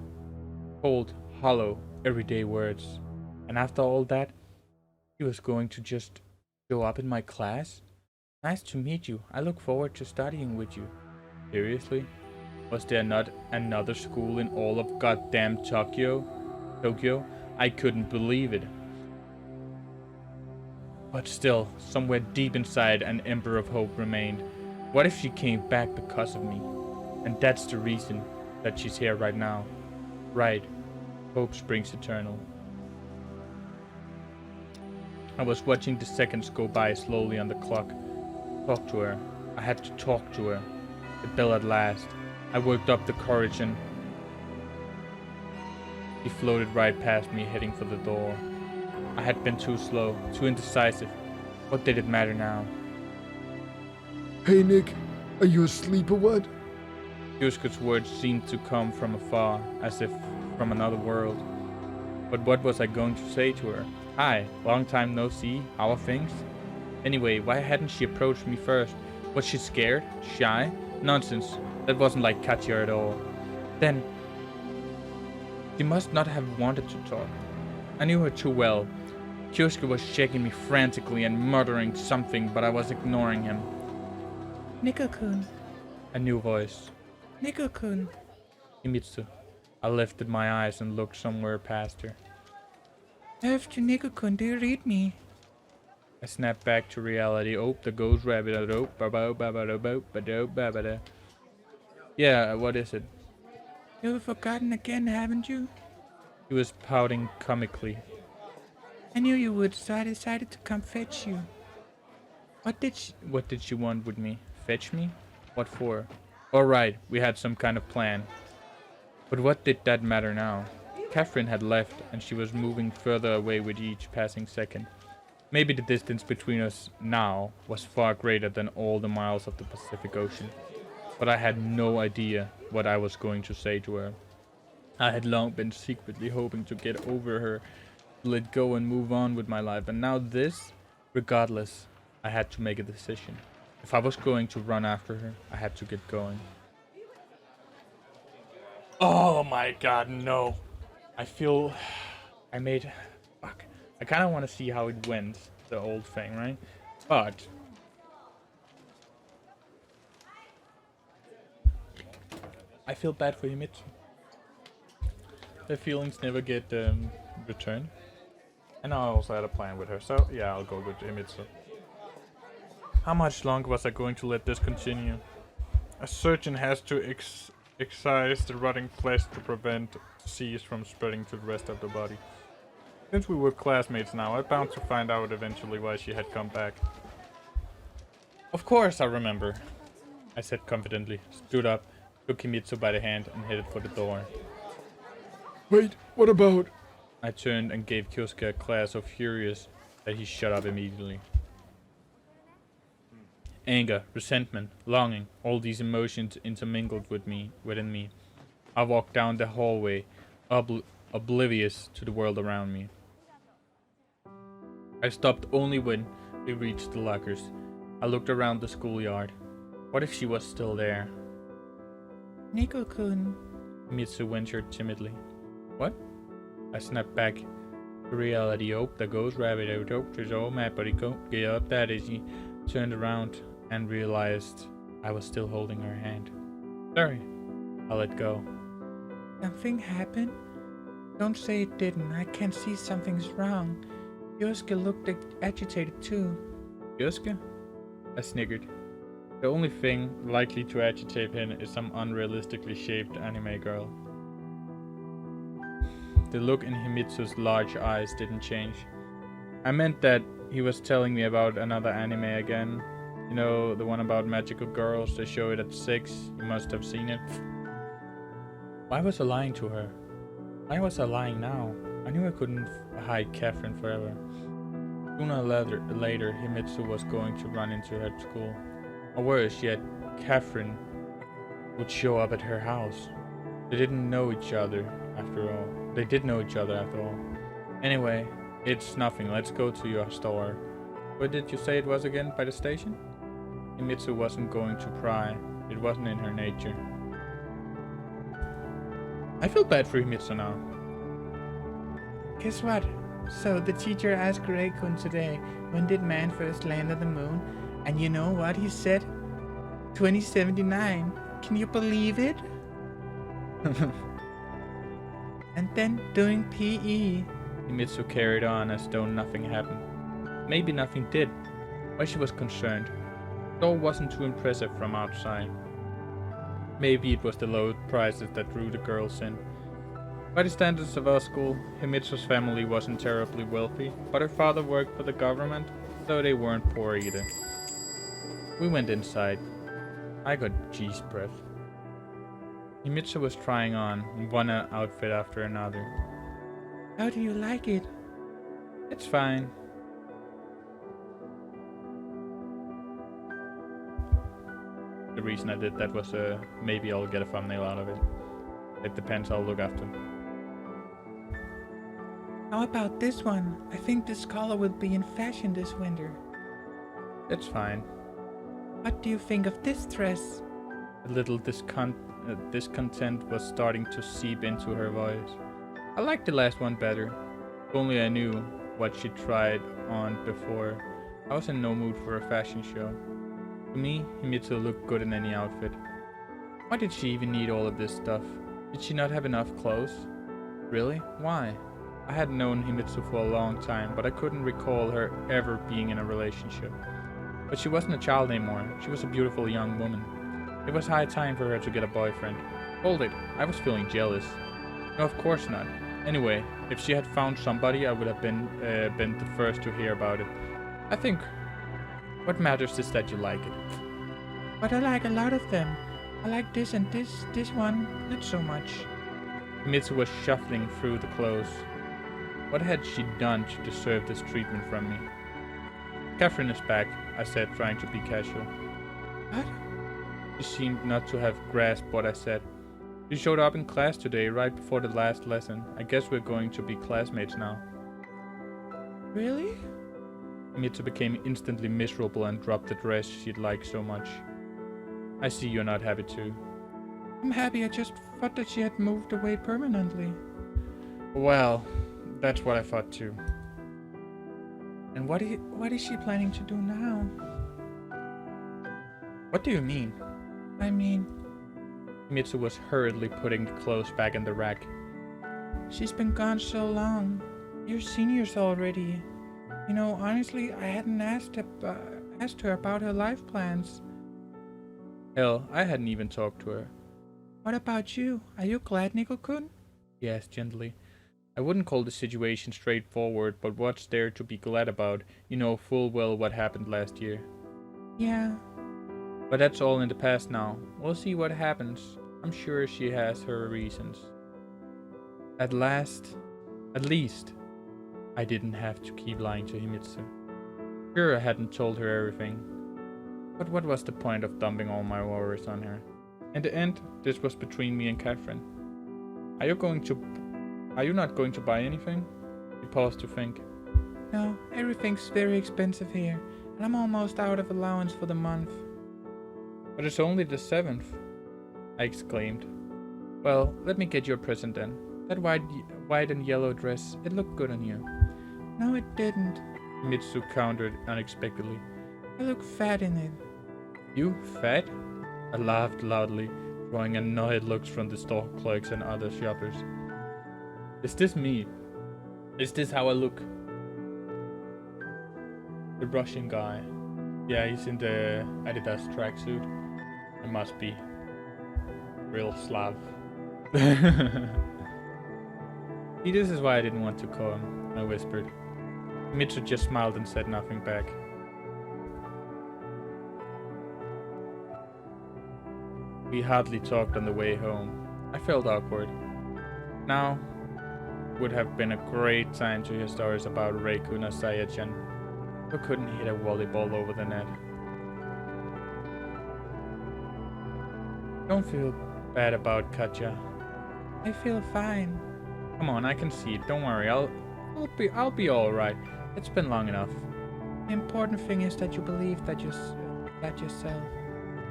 [SPEAKER 1] Cold, hollow, everyday words. And after all that, he was going to just show up in my class? Nice to meet you. I look forward to studying with you. Seriously? Was there not another school in all of goddamn Tokyo? I couldn't believe it. But still, somewhere deep inside, an ember of hope remained. What if she came back because of me? And that's the reason that she's here right now. Right. Hope springs eternal. I was watching the seconds go by slowly on the clock. Talk to her. I had to talk to her. The bell at last. I worked up the courage and... He floated right past me, heading for the door. I had been too slow, too indecisive. What did it matter now?
[SPEAKER 4] Hey Nick, are you asleep or what?
[SPEAKER 1] Kyosuke's words seemed to come from afar, as if from another world. But what was I going to say to her? Hi, long time no see, how are things? Anyway, why hadn't she approached me first? Was she scared? Shy? Nonsense. That wasn't like Katya at all. Then, she must not have wanted to talk. I knew her too well. Kyosuke was shaking me frantically and muttering something, but I was ignoring him.
[SPEAKER 2] Nico-kun.
[SPEAKER 1] A new voice.
[SPEAKER 2] Nico-kun.
[SPEAKER 1] Himitsu. I lifted my eyes and looked somewhere past her.
[SPEAKER 2] After Nico-kun, do you read me?
[SPEAKER 1] I snapped back to reality. Oh, the ghost rabbit. Yeah, what is it?
[SPEAKER 2] You've forgotten again, haven't you?
[SPEAKER 1] He was pouting comically.
[SPEAKER 2] I knew you would, so I decided to come fetch you.
[SPEAKER 1] What did she want with me? Fetch me? What for? Alright, we had some kind of plan. But what did that matter now? Catherine had left, and she was moving further away with each passing second. Maybe the distance between us now was far greater than all the miles of the Pacific Ocean. But I had no idea what I was going to say to her. I had long been secretly hoping to get over her, let go and move on with my life. And now this, regardless, I had to make a decision. If I was going to run after her, I had to get going. Oh my god, no. I feel... Fuck. I kind of want to see how it went, the old thing, right? But... I feel bad for Himitsu. The feelings never get returned. And I also had a plan with her, so yeah, I'll go with Himitsu. How much longer was I going to let this continue? A surgeon has to excise the rotting flesh to prevent disease from spreading to the rest of the body. Since we were classmates now, I'm bound to find out eventually why she had come back. Of course I remember, I said confidently, stood up, took Himitsu by the hand and headed for the door.
[SPEAKER 4] Wait, what about?
[SPEAKER 1] I turned and gave Kyosuke a glare so furious that he shut up immediately. Anger, resentment, longing, all these emotions intermingled within me. I walked down the hallway, oblivious to the world around me. I stopped only when we reached the lockers. I looked around the schoolyard. What if she was still there?
[SPEAKER 2] Nico-kun.
[SPEAKER 1] Mitsu ventured timidly. What? I snapped back. The reality. Oh, there goes rabbit out. Oh, she's all mad, buddy. Go get up that is he. Turned around and realized I was still holding her hand. Sorry. I let go.
[SPEAKER 2] Something happened? Don't say it didn't. I can see something's wrong. Kyosuke looked agitated too.
[SPEAKER 1] Kyosuke? I sniggered. The only thing likely to agitate him is some unrealistically shaped anime girl. The look in Himitsu's large eyes didn't change. I meant that he was telling me about another anime again. You know, the one about magical girls. They show it at 6. You must have seen it. Why was I lying to her? Why was I lying now? I knew I couldn't hide Catherine forever. Sooner or later, Himitsu was going to run into her at school. Or worse yet, Catherine would show up at her house. They didn't know each other after all. They did know each other after all. Anyway, it's nothing. Let's go to your store. Where did you say it was again? By the station? Himitsu wasn't going to pry. It wasn't in her nature. I feel bad for Himitsu now.
[SPEAKER 2] Guess what? So the teacher asked Gray-kun today, when did man first land on the moon? And you know what he said? 2079. Can you believe it? And then doing PE.
[SPEAKER 1] Himitsu carried on as though nothing happened. Maybe nothing did. Why she was concerned. It all wasn't too impressive from outside. Maybe it was the low prices that drew the girls in. By the standards of our school, Himitsu's family wasn't terribly wealthy, but her father worked for the government, so they weren't poor either. We went inside. I got cheese breath. Himitsu was trying on one outfit after another.
[SPEAKER 2] How do you like it?
[SPEAKER 1] It's fine. The reason I did that was maybe I'll get a thumbnail out of it. It depends, I'll look after.
[SPEAKER 2] How about this one? I think this color will be in fashion this winter.
[SPEAKER 1] It's fine.
[SPEAKER 2] What do you think of this dress?
[SPEAKER 1] A little discontent was starting to seep into her voice. I liked the last one better. If only I knew what she tried on before. I was in no mood for a fashion show. To me, Himitsu looked good in any outfit. Why did she even need all of this stuff? Did she not have enough clothes? Really? Why? I had known Himitsu for a long time, but I couldn't recall her ever being in a relationship. But she wasn't a child anymore. She was a beautiful young woman. It was high time for her to get a boyfriend. Hold it, I was feeling jealous. No, of course not. Anyway, if she had found somebody, I would have been the first to hear about it. I think what matters is that you like it.
[SPEAKER 2] But I like a lot of them. I like this and this one, not so much.
[SPEAKER 1] Himitsu was shuffling through the clothes. What had she done to deserve this treatment from me? Catherine is back, I said, trying to be casual.
[SPEAKER 2] What?
[SPEAKER 1] She seemed not to have grasped what I said. She showed up in class today, right before the last lesson. I guess we're going to be classmates now.
[SPEAKER 2] Really?
[SPEAKER 1] Himitsu became instantly miserable and dropped the dress she'd liked so much. I see you're not happy too.
[SPEAKER 2] I'm happy. I just thought that she had moved away permanently.
[SPEAKER 1] Well, that's what I thought too.
[SPEAKER 2] And what is she planning to do now?
[SPEAKER 1] What do you mean?
[SPEAKER 2] I mean,
[SPEAKER 1] Himitsu was hurriedly putting the clothes back in the rack.
[SPEAKER 2] she's been gone so long. You're seniors already. You know, honestly, I hadn't asked her about her life plans.
[SPEAKER 1] Hell, I hadn't even talked to her.
[SPEAKER 2] What about you? Are you glad Nico-kun?
[SPEAKER 1] He asked gently. I wouldn't call the situation straightforward, but what's there to be glad about? You know full well what happened last year.
[SPEAKER 2] Yeah.
[SPEAKER 1] But that's all in the past now. We'll see what happens. I'm sure she has her reasons. At least, I didn't have to keep lying to Himitsu. Sure, I hadn't told her everything. But what was the point of dumping all my worries on her? In the end, this was between me and Catherine. Are you not going to buy anything? He paused to think.
[SPEAKER 2] No, everything's very expensive here, and I'm almost out of allowance for the month.
[SPEAKER 1] But it's only the 7th, I exclaimed. Well, let me get you a present then. That white and yellow dress, it looked good on you.
[SPEAKER 2] No, it didn't.
[SPEAKER 1] Mitsu countered unexpectedly.
[SPEAKER 2] I look fat in it.
[SPEAKER 1] You fat? I laughed loudly, drawing annoyed looks from the store clerks and other shoppers. Is this me? Is this how I look? The Russian guy. Yeah, he's in the Adidas tracksuit. It must be. Real Slav. See, this is why I didn't want to call him, I whispered. Mitsu just smiled and said nothing back. We hardly talked on the way home. I felt awkward. Now would have been a great time to hear stories about Reiku and Saya-chan, who couldn't hit a volleyball over the net. Don't feel bad about Katja.
[SPEAKER 2] I feel fine.
[SPEAKER 1] Come on, I can see it. Don't worry. I'll be all right. It's been long enough.
[SPEAKER 2] The important thing is that you believe that yourself.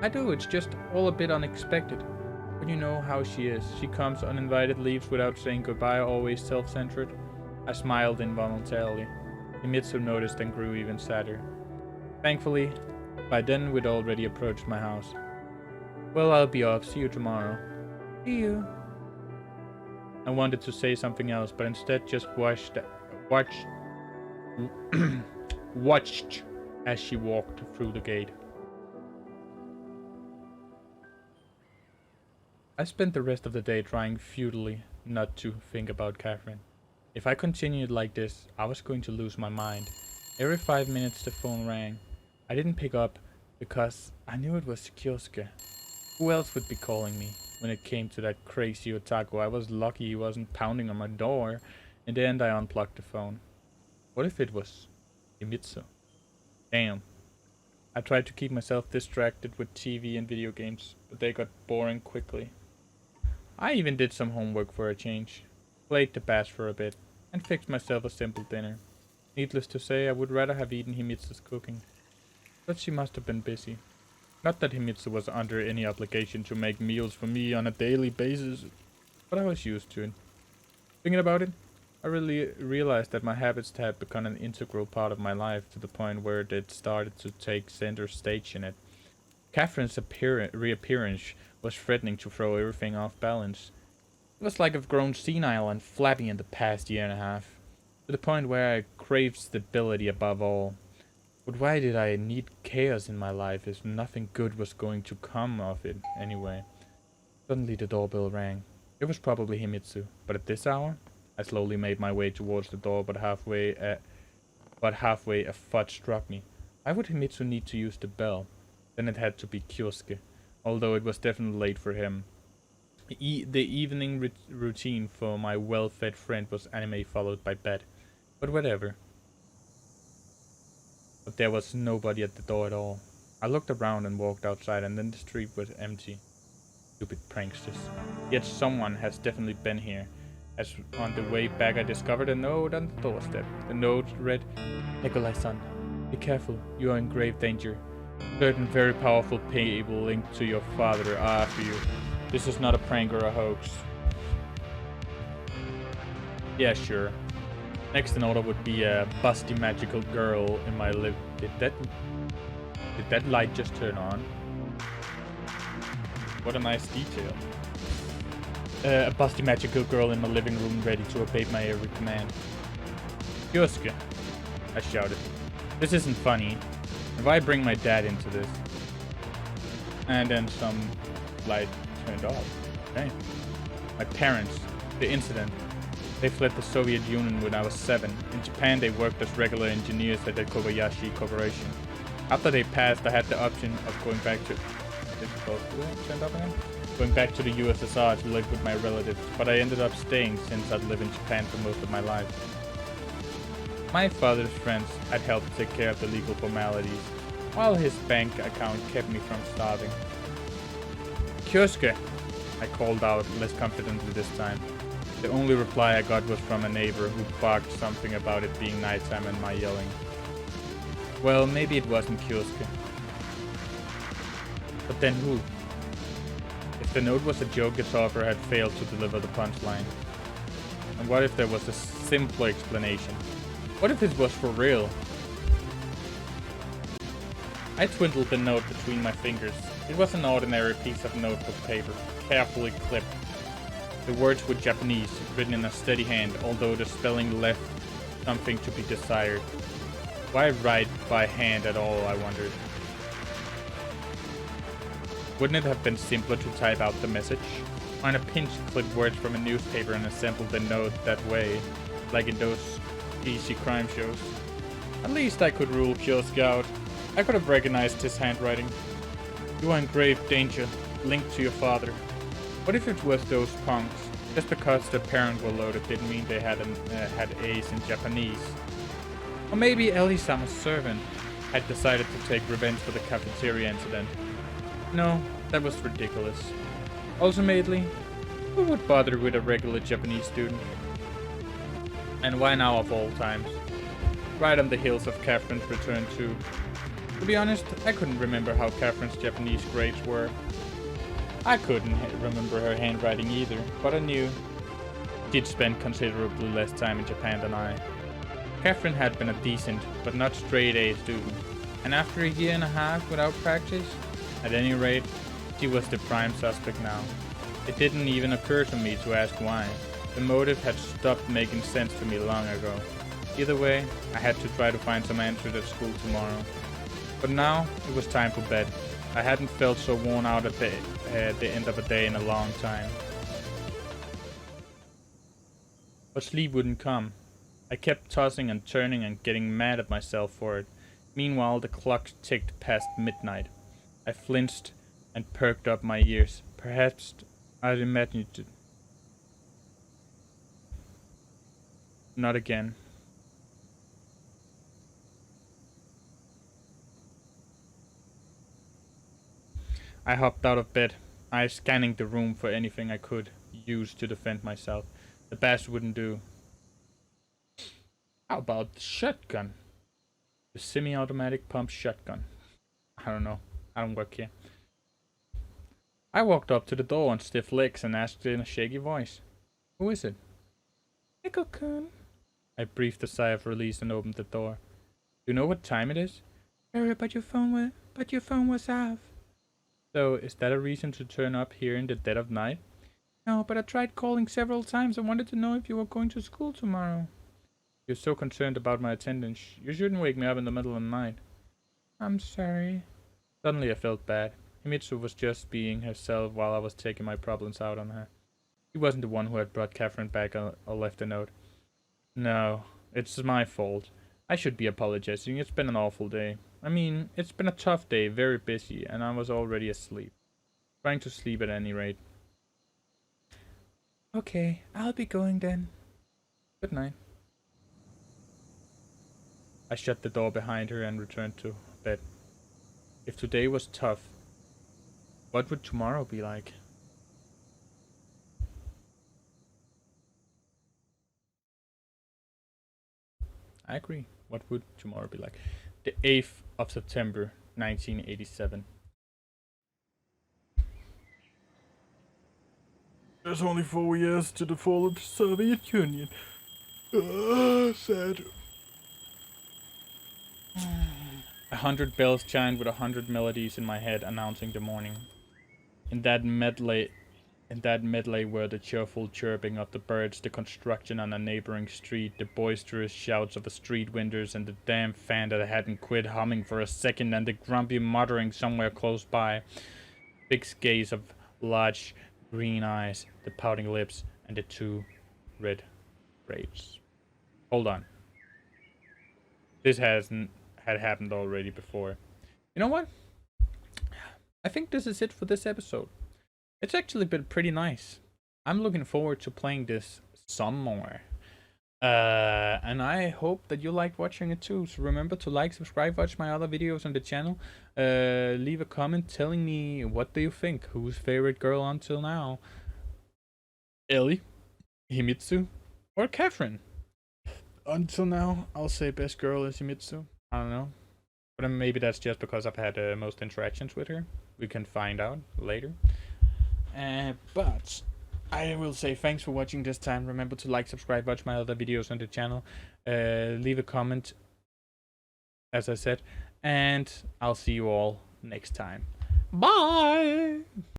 [SPEAKER 1] I do. It's just all a bit unexpected. But you know how she is. She comes uninvited, leaves without saying goodbye, always self-centered. I smiled involuntarily. Himitsu noticed and grew even sadder. Thankfully, by then we'd already approached my house. Well, I'll be off. See you tomorrow.
[SPEAKER 2] See you.
[SPEAKER 1] I wanted to say something else, but instead just watched as she walked through the gate. I spent the rest of the day trying futilely not to think about Catherine. If I continued like this, I was going to lose my mind. Every 5 minutes the phone rang. I didn't pick up because I knew it was Kyosuke. Who else would be calling me? When it came to that crazy otaku, I was lucky he wasn't pounding on my door. In the end, I unplugged the phone. What if it was Himitsu? Damn. I tried to keep myself distracted with TV and video games, but they got boring quickly. I even did some homework for a change, played the bass for a bit, and fixed myself a simple dinner. Needless to say, I would rather have eaten Himitsu's cooking. But she must have been busy. Not that Himitsu was under any obligation to make meals for me on a daily basis, but I was used to it. Thinking about it, I really realized that my habits had become an integral part of my life to the point where it started to take center stage in it. Catherine's reappearance was threatening to throw everything off balance. It was like I've grown senile and flabby in the past year and a half, to the point where I craved stability above all. But why did I need chaos in my life if nothing good was going to come of it anyway? Suddenly the doorbell rang. It was probably Himitsu, but at this hour? I slowly made my way towards the door, but halfway a thought struck me. Why would Himitsu need to use the bell? Then it had to be Kyosuke, although it was definitely late for him. The evening routine for my well-fed friend was anime followed by bed, but whatever. But there was nobody at the door at all. I looked around and walked outside, and then the street was empty. Stupid pranksters. Yet someone has definitely been here. As on the way back I discovered a note on the doorstep. The note read, Nikolai-san, be careful, you are in grave danger. Certain very powerful people linked to your father are after you. This is not a prank or a hoax. Yeah, sure. Next in order would be a busty magical girl in my live. Did that light just turn on? What a nice detail. A busty magical girl in my living room ready to obey my every command. Kyosuke, I shouted. This isn't funny. If I bring my dad into this. And then some light turned off. Okay. My parents, the incident. They fled the Soviet Union when I was 7. In Japan they worked as regular engineers at the Kobayashi Corporation. After they passed, I had the option of going back to... Going back to the USSR to live with my relatives, but I ended up staying since I'd lived in Japan for most of my life. My father's friends had helped take care of the legal formalities, while his bank account kept me from starving. Kyosuke, I called out less confidently this time. The only reply I got was from a neighbor who barked something about it being nighttime and my yelling. Well, maybe it wasn't Kyosuke. But then who? If the note was a joke, its author had failed to deliver the punchline. And what if there was a simpler explanation? What if it was for real? I twiddled the note between my fingers. It was an ordinary piece of notebook paper, carefully clipped. The words were Japanese, written in a steady hand, although the spelling left something to be desired. Why write by hand at all, I wondered. Wouldn't it have been simpler to type out the message? On a pinch, clip words from a newspaper and assemble the note that way, like in those easy crime shows. At least I could rule Kyosuke out. I could have recognized his handwriting. You are in grave danger, linked to your father. What if it was those punks? Just because their parents were loaded didn't mean they had A's in Japanese. Or maybe Ellie-sama's servant had decided to take revenge for the cafeteria incident. No, that was ridiculous. Ultimately, who would bother with a regular Japanese student? And why now of all times? Right on the heels of Catherine's return too. To be honest, I couldn't remember how Catherine's Japanese grades were. I couldn't remember her handwriting either, but I knew she'd spent considerably less time in Japan than I. Catherine had been a decent, but not straight A student, and after a year and a half without practice, at any rate, she was the prime suspect now. It didn't even occur to me to ask why. The motive had stopped making sense to me long ago. Either way, I had to try to find some answers at school tomorrow. But now, it was time for bed. I hadn't felt so worn out at the end of a day in a long time. But sleep wouldn't come. I kept tossing and turning and getting mad at myself for it. Meanwhile, the clock ticked past midnight. I flinched and perked up my ears. Perhaps I'd imagined it. Not again. I hopped out of bed. I scanning the room for anything I could use to defend myself. The bastard wouldn't do. How about the shotgun? The semi-automatic pump shotgun. I don't know. I don't work here. I walked up to the door on stiff legs and asked in a shaky voice, "Who is it?"
[SPEAKER 2] Nico-kun.
[SPEAKER 1] I breathed a sigh of release and opened the door. Do you know what time it is?
[SPEAKER 2] Sorry, but your phone was off.
[SPEAKER 1] So, is that a reason to turn up here in the dead of night?
[SPEAKER 2] No, but I tried calling several times. I wanted to know if you were going to school tomorrow.
[SPEAKER 1] You're so concerned about my attendance. You shouldn't wake me up in the middle of the night.
[SPEAKER 2] I'm sorry.
[SPEAKER 1] Suddenly I felt bad. Himitsu was just being herself while I was taking my problems out on her. He wasn't the one who had brought Catherine back or left a note. No, it's my fault. I should be apologizing. It's been an awful day. I mean, it's been a tough day, very busy, and I was already asleep. Trying to sleep at any rate.
[SPEAKER 2] Okay, I'll be going then.
[SPEAKER 1] Good night. I shut the door behind her and returned to bed. If today was tough, what would tomorrow be like? I agree. What would tomorrow be like? The 8th of September, 1987.
[SPEAKER 4] There's only 4 years to the fall of the Soviet Union. Sad.
[SPEAKER 1] 100 bells chimed with 100 melodies in my head announcing the morning. In that medley were the cheerful chirping of the birds, the construction on a neighboring street, the boisterous shouts of the street vendors, and the damn fan that hadn't quit humming for a second, and the grumpy muttering somewhere close by. Big gaze of large green eyes, the pouting lips, and the 2 red braids. Hold on. This had happened already before. You know what? I think this is it for this episode. It's actually been pretty nice. I'm looking forward to playing this some more. And I hope that you liked watching it too. So remember to like, subscribe, watch my other videos on the channel. Leave a comment telling me what do you think. Who's favorite girl until now? Ellie, Himitsu, or Catherine? Until now, I'll say best girl is Himitsu. I don't know. But maybe that's just because I've had most interactions with her. We can find out later. But I will say thanks for watching this time. Remember to like, subscribe, watch my other videos on the channel. Leave a comment, as I said. And I'll see you all next time. Bye!